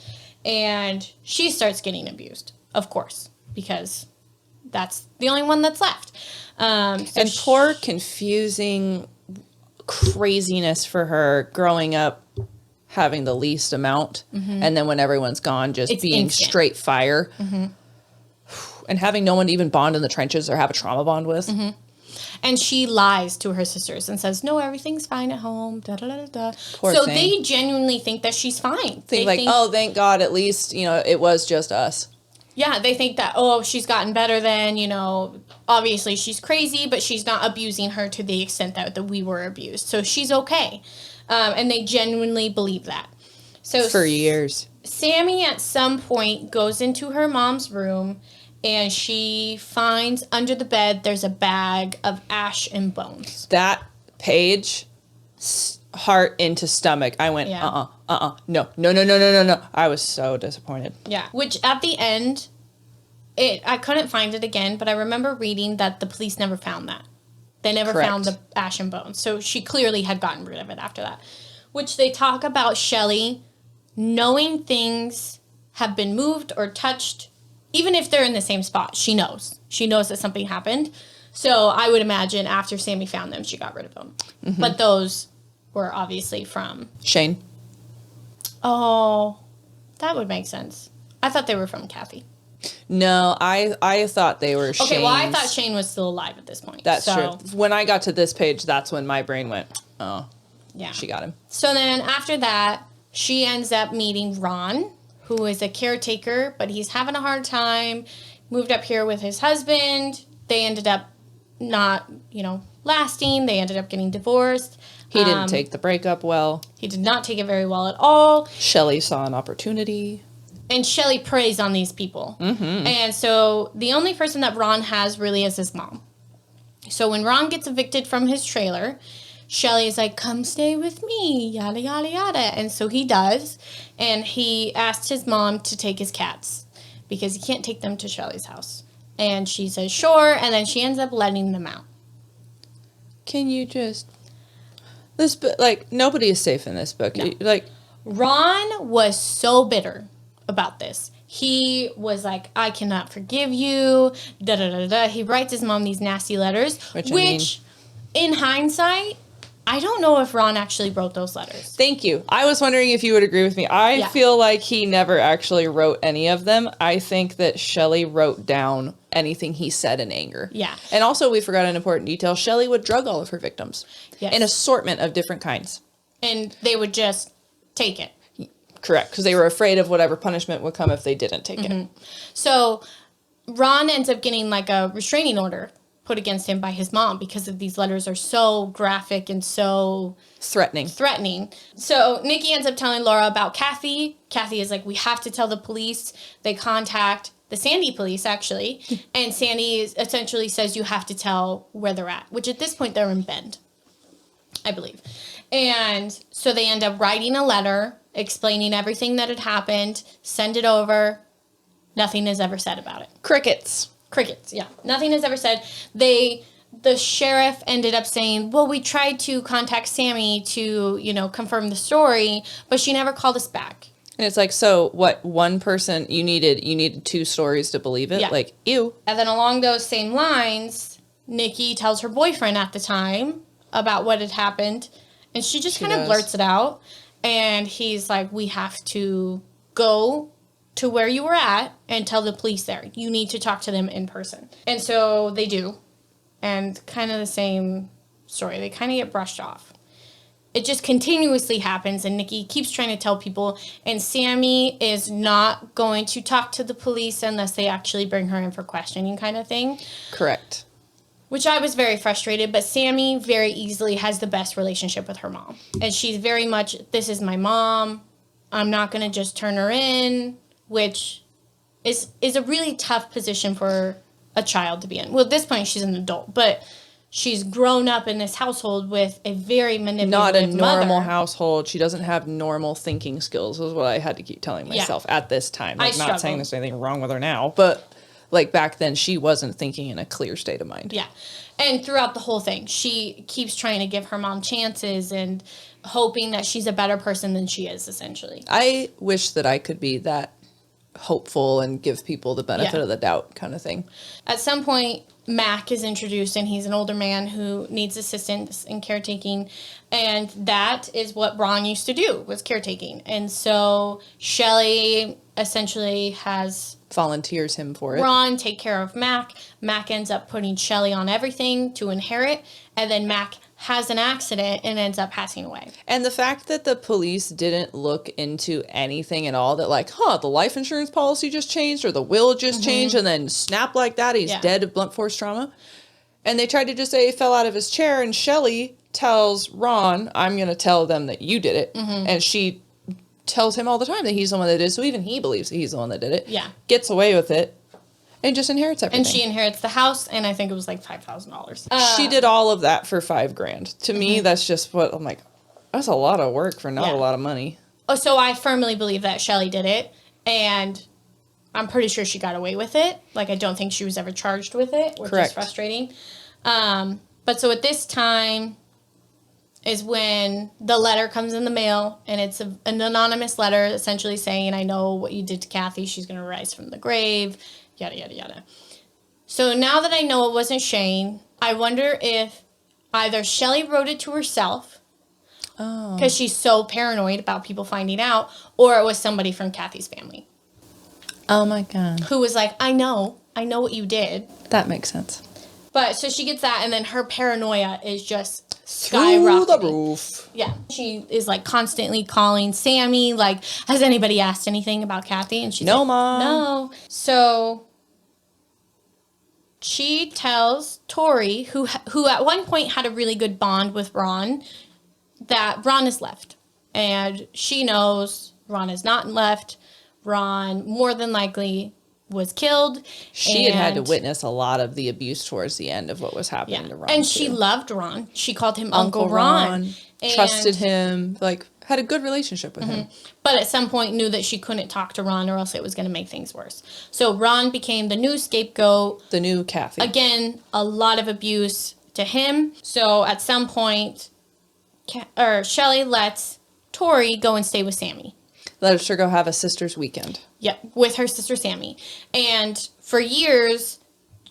And she starts getting abused, of course, because that's the only one that's left. And poor, confusing craziness for her growing up, having the least amount. And then when everyone's gone, just It's being instant. straight fire. And having no one to even bond in the trenches or have a trauma bond with. And she lies to her sisters and says, no, everything's fine at home. Da, da, da, da. Poor so thing. they genuinely think that she's fine. Think like, oh, thank God, at least, you know, it was just us. Yeah, they think that, oh, she's gotten better then, you know, obviously she's crazy, but she's not abusing her to the extent that we were abused. So she's okay. And they genuinely believe that. So For years. Sammy at some point goes into her mom's room and she finds under the bed there's a bag of ash and bones. That page, heart into stomach. I went, no. I was so disappointed. Yeah. Which at the end, I couldn't find it again, but I remember reading that the police never found that. They never found the ash and bones. So she clearly had gotten rid of it after that. Which they talk about Shelly knowing things have been moved or touched. Even if they're in the same spot, she knows. She knows that something happened. So I would imagine after Sammy found them, she got rid of them. Mm-hmm. But those were obviously from... Shane. Oh, that would make sense. I thought they were from Kathy. No, I thought they were Shane's. Okay, well, I thought Shane was still alive at this point. That's true. When I got to this page, that's when my brain went, oh, yeah, she got him. So then after that, she ends up meeting Ron, who is a caretaker, but he's having a hard time. Moved up here with his husband. They ended up not, lasting. They ended up getting divorced. He didn't take the breakup well. He did not take it very well at all. Shelly saw an opportunity. And Shelly preys on these people. Mm-hmm. And so the only person that Ron has really is his mom. So when Ron gets evicted from his trailer, Shelly is like, come stay with me, yada, yada, yada. And so he does. And he asked his mom to take his cats because he can't take them to Shelly's house. And she says, sure. And then she ends up letting them out. Can you just... This book, nobody is safe in this book. No. Ron was so bitter about this. He was like, I cannot forgive you, da-da-da-da. He writes his mom these nasty letters, which in hindsight, I don't know if Ron actually wrote those letters. Thank you. I was wondering if you would agree with me. I feel like he never actually wrote any of them. I think that Shelly wrote down anything he said in anger. Yeah. And also, we forgot an important detail. Shelly would drug all of her victims. Yes. An assortment of different kinds. And they would just take it. Correct, because they were afraid of whatever punishment would come if they didn't take it. So Ron ends up getting a restraining order put against him by his mom because of these letters are so graphic and so threatening. So Nikki ends up telling Laura about Kathy. Kathy is like, we have to tell the police. They contact the Sandy police, actually. And Sandy essentially says you have to tell where they're at, which at this point they're in Bend, I believe. And so they end up writing a letter explaining everything that had happened, send it over. Nothing is ever said about it. Crickets, yeah. Nothing is ever said. The sheriff ended up saying, well, we tried to contact Sammy to, confirm the story, but she never called us back. And it's like, so what, one person, you needed two stories to believe it? Yeah. Ew. And then along those same lines, Nikki tells her boyfriend at the time about what had happened, and she kind of blurts it out. And he's like, we have to go to where you were at and tell the police there. You need to talk to them in person. And so they do. And kind of the same story. They kind of get brushed off. It just continuously happens. And Nikki keeps trying to tell people. And Sammy is not going to talk to the police unless they actually bring her in for questioning kind of thing. Correct. Which I was very frustrated, but Sammy very easily has the best relationship with her mom. And she's very much, this is my mom. I'm not going to just turn her in, which is a really tough position for a child to be in. Well, at this point, she's an adult, but she's grown up in this household with a very manipulative Not a normal mother. household. She doesn't have normal thinking skills, is what I had to keep telling myself at this time. Not saying there's anything wrong with her now, but... back then, she wasn't thinking in a clear state of mind. Yeah. And throughout the whole thing, she keeps trying to give her mom chances and hoping that she's a better person than she is, essentially. I wish that I could be that hopeful and give people the benefit of the doubt kind of thing. At some point, Mac is introduced, and he's an older man who needs assistance in caretaking. And that is what Ron used to do, was caretaking. And so Shelly essentially has... volunteers him for it. Ron take care of Mac. Mac ends up putting Shelly on everything to inherit, and then Mac has an accident and ends up passing away. And the fact that the police didn't look into anything at all, that the life insurance policy just changed or the will just changed, and then snap like that, he's dead of blunt force trauma. And they tried to just say he fell out of his chair, and Shelly tells Ron, I'm going to tell them that you did it. And she tells him all the time that he's the one that did it, so even he believes that he's the one that did it. Yeah. Gets away with it, and just inherits everything. And she inherits the house, and I think it was like $5,000. She did all of that for $5,000. To me, that's just what, I'm like, that's a lot of work for not a lot of money. Oh, so I firmly believe that Shelly did it, and I'm pretty sure she got away with it. Like, I don't think she was ever charged with it, which is frustrating. But so at this time is when the letter comes in the mail, and it's an anonymous letter essentially saying, I know what you did to Kathy. She's going to rise from the grave, yada, yada, yada. So now that I know it wasn't Shane, I wonder if either Shelly wrote it to herself, because she's so paranoid about people finding out, or it was somebody from Kathy's family. Oh my God. Who was like, I know what you did. That makes sense. But so she gets that, and then her paranoia is just skyrocketing. Through the roof. Yeah. She is like constantly calling Sammy, like, has anybody asked anything about Kathy? And she's no, like, Mom. No. So she tells Tori, who at one point had a really good bond with Ron, that Ron is left. And she knows Ron is not left. Ron more than likely was killed. She had to witness a lot of the abuse towards the end of what was happening to Ron. And she loved Ron. She called him Uncle Ron. Trusted him, like, had a good relationship with him. But at some point knew that she couldn't talk to Ron or else it was going to make things worse. So Ron became the new scapegoat. The new Kathy. Again, a lot of abuse to him. So at some point, Shelly lets Tori go and stay with Sammy. Let her go have a sister's weekend. Yep, with her sister Sammy. And for years,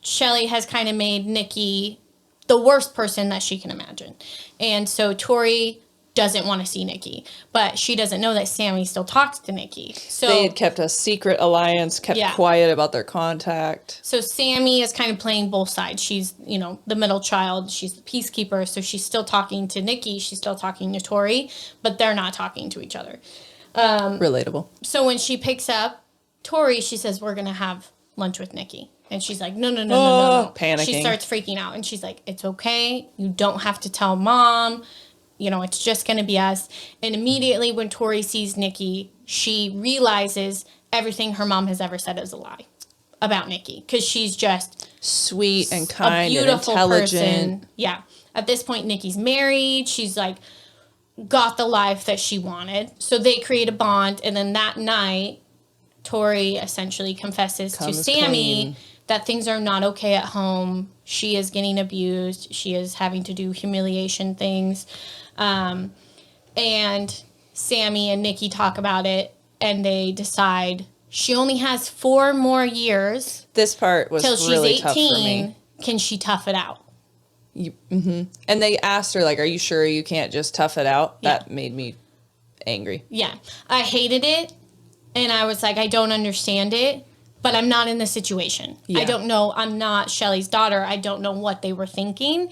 Shelly has kind of made Nikki the worst person that she can imagine. And so Tori doesn't want to see Nikki. But she doesn't know that Sammy still talks to Nikki. So they had kept a secret alliance, kept quiet about their contact. So Sammy is kind of playing both sides. She's, the middle child. She's the peacekeeper. So she's still talking to Nikki. She's still talking to Tori. But they're not talking to each other. Relatable. So when she picks up Tori, she says, we're going to have lunch with Nikki. And she's like, no. Panicking. She starts freaking out. And she's like, it's okay. You don't have to tell Mom. It's just going to be us. And immediately when Tori sees Nikki, she realizes everything her mom has ever said is a lie about Nikki. Because she's just sweet and kind and intelligent. Person. Yeah. At this point, Nikki's married. She's like, got the life that she wanted. So they create a bond. And then that night, Tori essentially confesses to Sammy that things are not okay at home. She is getting abused. She is having to do humiliation things. And Sammy and Nikki talk about it, and they decide she only has 4 more years. This part was really tough for me. Can she tough it out? And they asked her, like, are you sure you can't just tough it out? Yeah. That made me angry. Yeah. I hated it, and I was like, I don't understand it, but I'm not in the situation. Yeah. I don't know. I'm not Shelly's daughter. I don't know what they were thinking.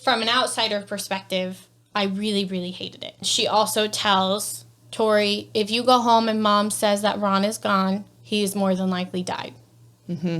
From an outsider perspective, I really, really hated it. She also tells Tori, if you go home and Mom says that Ron is gone, he is more than likely died.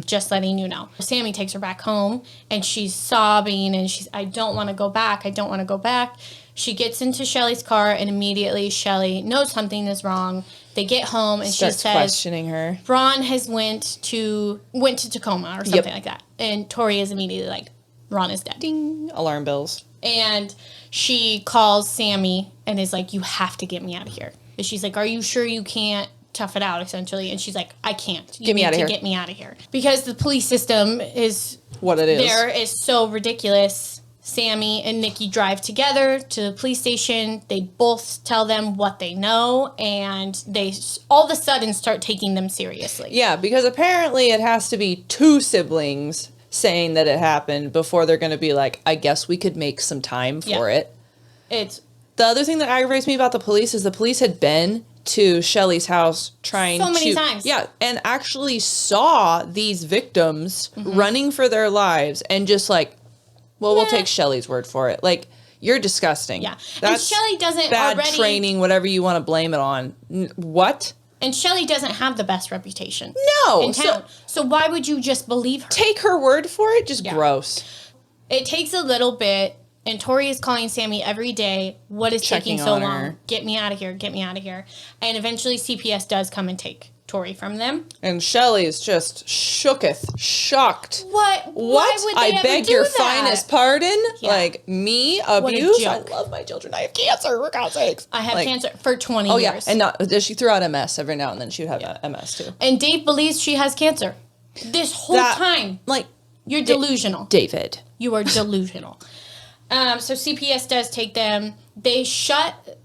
Just letting you know. Sammy takes her back home, and she's sobbing, and I don't want to go back. I don't want to go back. She gets into Shelly's car, and immediately Shelly knows something is wrong. They get home, and she says, questioning her. Ron has went to Tacoma or something like that. And Tori is immediately like, Ron is dead. Ding. Alarm bells. And she calls Sammy and is like, you have to get me out of here. And she's like, are you sure you can't tough it out, essentially? And she's like, I can't. Get me out of here. Get me out of here. Because the police system is what it is. There is so ridiculous. Sammy and Nikki drive together to the police station. They both tell them what they know, and they all of a sudden start taking them seriously. Yeah, because apparently it has to be 2 siblings saying that it happened before they're going to be like, I guess we could make some time for it. It's the other thing that aggravates me about the police is the police had been to Shelly's house trying so many times. Yeah, and actually saw these victims running for their lives and just like, well, we'll take Shelly's word for it. Like, you're disgusting. Yeah. That's and Shelly doesn't bad training, whatever you want to blame it on. What? And Shelly doesn't have the best reputation. No. In town. So why would you just believe her? Take her word for it? Just gross. It takes a little bit And Tori is calling Sammy every day. What is taking so long? Her. Get me out of here. Get me out of here. And eventually CPS does come and take Tori from them. And Shelly is just shocked. What? Why would they I ever beg do your that? finest pardon? Yeah. Like, me? Abuse? I joke. love my children. I have cancer, for God's sakes. I have cancer for 20 Oh, years. yeah. And she threw out MS every now and then. She would have MS, too. And Dave believes she has cancer. This whole time. Like... You're delusional. David. You are delusional. So CPS does take them. They shut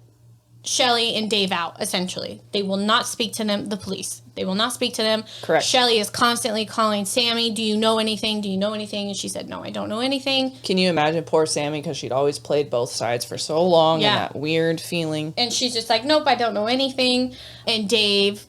Shelly and Dave out, essentially. They will not speak to them, the police. They will not speak to them. Correct. Shelly is constantly calling Sammy, do you know anything? Do you know anything? And she said, no, I don't know anything. Can you imagine poor Sammy? Because she'd always played both sides for so long. Yeah. And that weird feeling. And she's just like, nope, I don't know anything. And Dave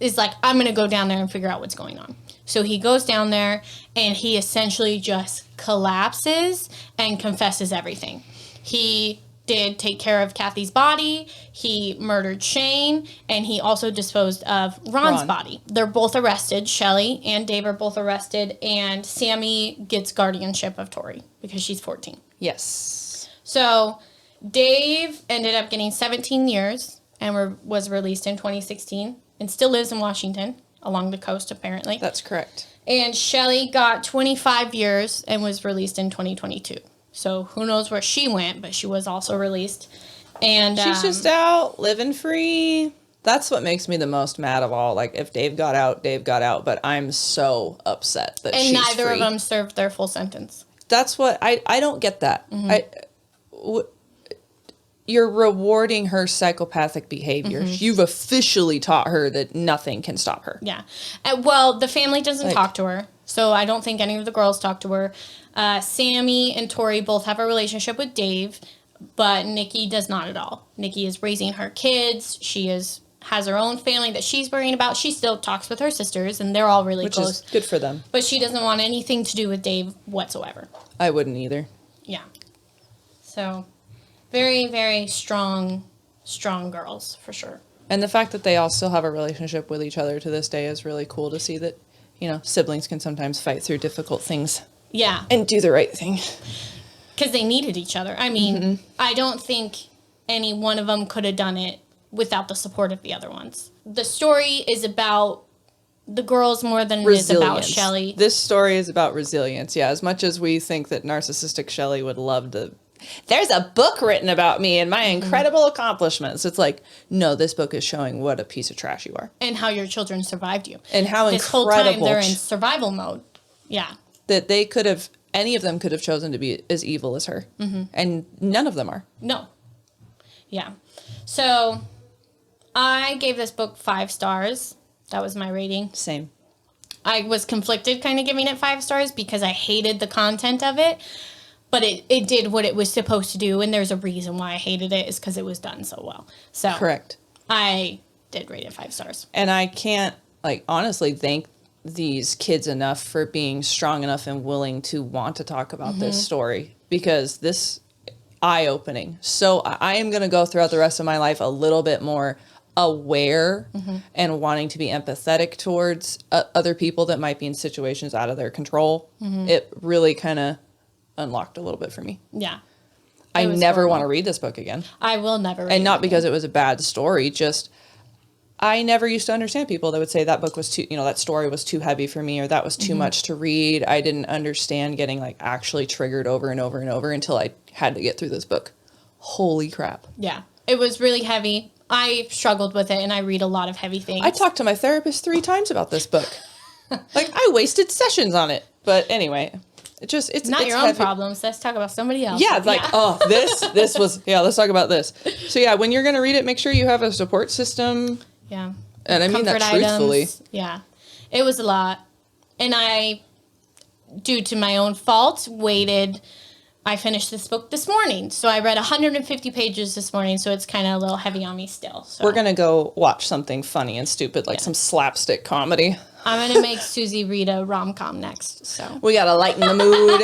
is like, I'm going to go down there and figure out what's going on. So he goes down there and he essentially just collapses and confesses everything. He did take care of Kathy's body, he murdered Shane, and he also disposed of Ron's body. They're both arrested. Shelly and Dave are both arrested, and Sammy gets guardianship of Tori because she's 14. Yes. So Dave ended up getting 17 years and was released in 2016 and still lives in Washington. Along the coast, apparently. That's correct. And Shelly got 25 years and was released in 2022. So who knows where she went, but she was also released. And she's just out, living free. That's what makes me the most mad of all. Like, if Dave got out, but I'm so upset that she's free. And neither of them served their full sentence. That's what, I don't get that. Mm-hmm. You're rewarding her psychopathic behavior. Mm-hmm. You've officially taught her that nothing can stop her. Yeah. Well, the family doesn't talk to her, so I don't think any of the girls talk to her. Sammy and Tori both have a relationship with Dave, but Nikki does not at all. Nikki is raising her kids. She has her own family that she's worrying about. She still talks with her sisters, and they're all really close. Which is good for them. But she doesn't want anything to do with Dave whatsoever. I wouldn't either. Yeah. So... very, very strong girls, for sure. And the fact that they all still have a relationship with each other to this day is really cool to see that, siblings can sometimes fight through difficult things. Yeah. And do the right thing. Because they needed each other. I mean, I don't think any one of them could have done it without the support of the other ones. The story is about the girls more than it is about Shelly. This story is about resilience, yeah. As much as we think that narcissistic Shelly would love to... There's a book written about me and my incredible accomplishments. It's like, no, this book is showing what a piece of trash you are. And how your children survived you. And how this incredible... This whole time they're in survival mode. Yeah. That they could have... Any of them could have chosen to be as evil as her. Mm-hmm. And none of them are. No. Yeah. So, I gave this book 5 stars. That was my rating. Same. I was conflicted kind of giving it 5 stars because I hated the content of it. But it did what it was supposed to do, and there's a reason why I hated it, is because it was done so well. So correct. I did rate it 5 stars. And I can't, honestly thank these kids enough for being strong enough and willing to want to talk about this story, because this eye-opening. So I am going to go throughout the rest of my life a little bit more aware and wanting to be empathetic towards other people that might be in situations out of their control. It really kind of unlocked a little bit for me. Yeah. I never want to read this book again. I will never read it. And not because it was a bad story, just I never used to understand people that would say that book was too, that story was too heavy for me, or that was too much to read. I didn't understand getting actually triggered over and over and over until I had to get through this book. Holy crap. Yeah. It was really heavy. I struggled with it, and I read a lot of heavy things. I talked to my therapist 3 times about this book. I wasted sessions on it. But anyway... It's not your own problems. Let's talk about somebody else. Yeah, this was, let's talk about this. So yeah, when you're going to read it, make sure you have a support system. Yeah. And I mean that truthfully. Items. Yeah. It was a lot. And I, due to my own fault, I finished this book this morning. So I read 150 pages this morning, so it's kind of a little heavy on me still. So. We're going to go watch something funny and stupid, some slapstick comedy. I'm going to make Susie read a rom-com next, so. We got to lighten the mood.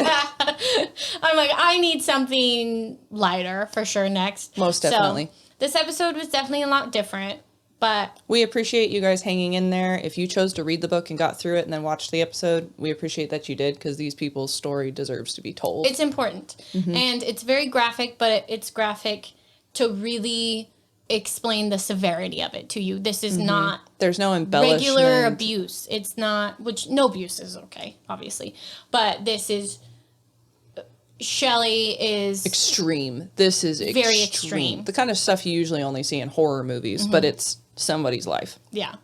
I'm like, I need something lighter for sure next. Most definitely. So, this episode was definitely a lot different, But we appreciate you guys hanging in there. If you chose to read the book and got through it and then watched the episode, we appreciate that you did, because these people's story deserves to be told. it's important. And it's very graphic, but it's graphic to really explain the severity of it to you. This is not There's no embellishment. regular abuse. It's not, which no abuse is okay, obviously. But this is, Shelly is Extreme. This is very extreme. The kind of stuff you usually only see in horror movies, but it's somebody's life. Yeah.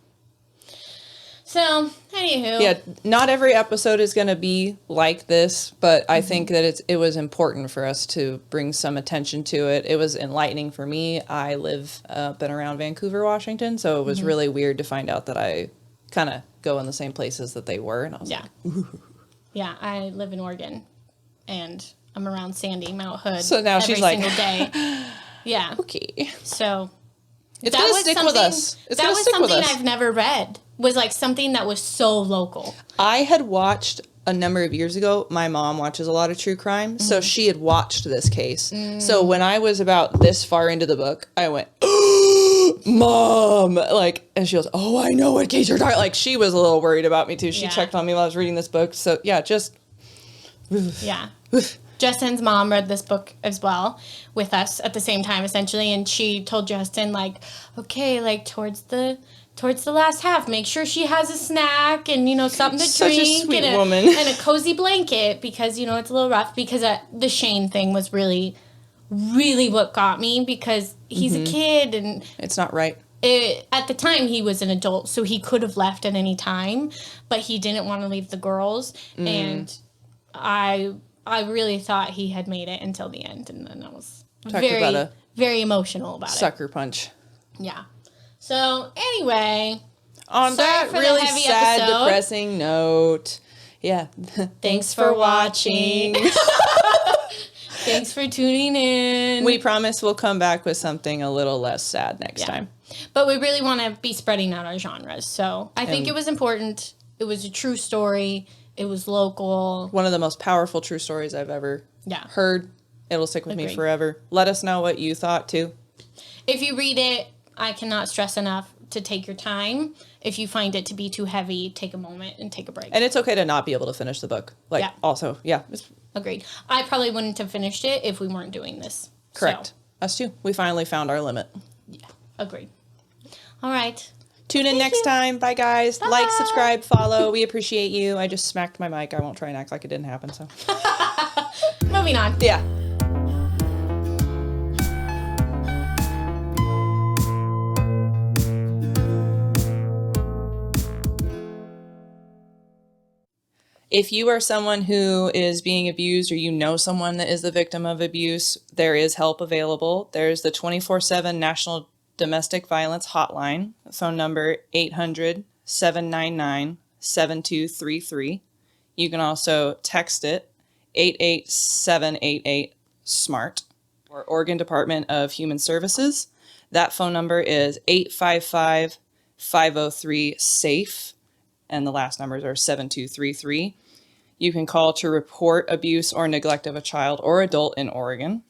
So, anywho. Yeah, not every episode is going to be like this, but I think that it was important for us to bring some attention to it. It was enlightening for me. I live up and around Vancouver, Washington, so it was really weird to find out that I kind of go in the same places that they were, and I was like, ooh. Yeah, I live in Oregon, and I'm around Sandy, Mount Hood. So now she's like, every single day. Yeah. Okay. So It's going to stick with us. It's that going to was stick with something us. I've never read. Was like something that was so local. I had watched a number of years ago. My mom watches a lot of true crime, so she had watched this case. So when I was about this far into the book, I went, Mom! Like, and she goes, oh, I know what case you're talking. Like, she was a little worried about me too. She checked on me while I was reading this book. So yeah, just. Yeah. Justin's mom read this book as well with us at the same time, essentially, and she told Justin, like, okay, like towards the last half, make sure she has a snack and, something to Such drink a sweet and woman. and a cozy blanket, because, it's a little rough, because the Shane thing was really, really what got me, because he's a kid, and It's not right. at the time he was an adult, so he could have left at any time, but he didn't want to leave the girls, and I really thought he had made it until the end, and then I was very, very emotional about it. Sucker punch. Yeah. So, anyway. On that really sad, depressing note. Yeah. Thanks for watching. Thanks for tuning in. We promise we'll come back with something a little less sad next time. But we really want to be spreading out our genres. So, I think it was important. It was a true story. It was local. One of the most powerful true stories I've ever heard. It'll stick with me forever. Let us know what you thought, too. If you read it, I cannot stress enough to take your time. If you find it to be too heavy, take a moment and take a break. And it's okay to not be able to finish the book. Also, Agreed. I probably wouldn't have finished it if we weren't doing this. Correct. So. Us too. We finally found our limit. Yeah, agreed. All right. Tune in next time. Bye, guys. Bye. Like, subscribe, follow. We appreciate you. I just smacked my mic. I won't try and act like it didn't happen, so. Moving on. Yeah. If you are someone who is being abused, or you know someone that is the victim of abuse, there is help available. There's the 24/7 National Domestic Violence Hotline, phone number 800-799-7233. You can also text it 88788 SMART, or Oregon Department of Human Services. That phone number is 855-503-SAFE. And the last numbers are 7233. You can call to report abuse or neglect of a child or adult in Oregon.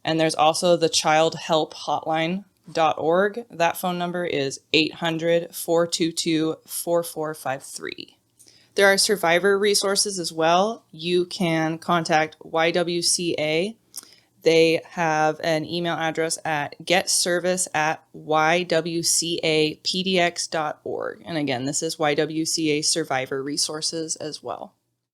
And there's also the childhelphotline.org. That phone number is 800-422-4453. There are survivor resources as well. You can contact YWCA. They have an email address at getservice@ywcapdx.org. And again, this is YWCA Survivor Resources as well.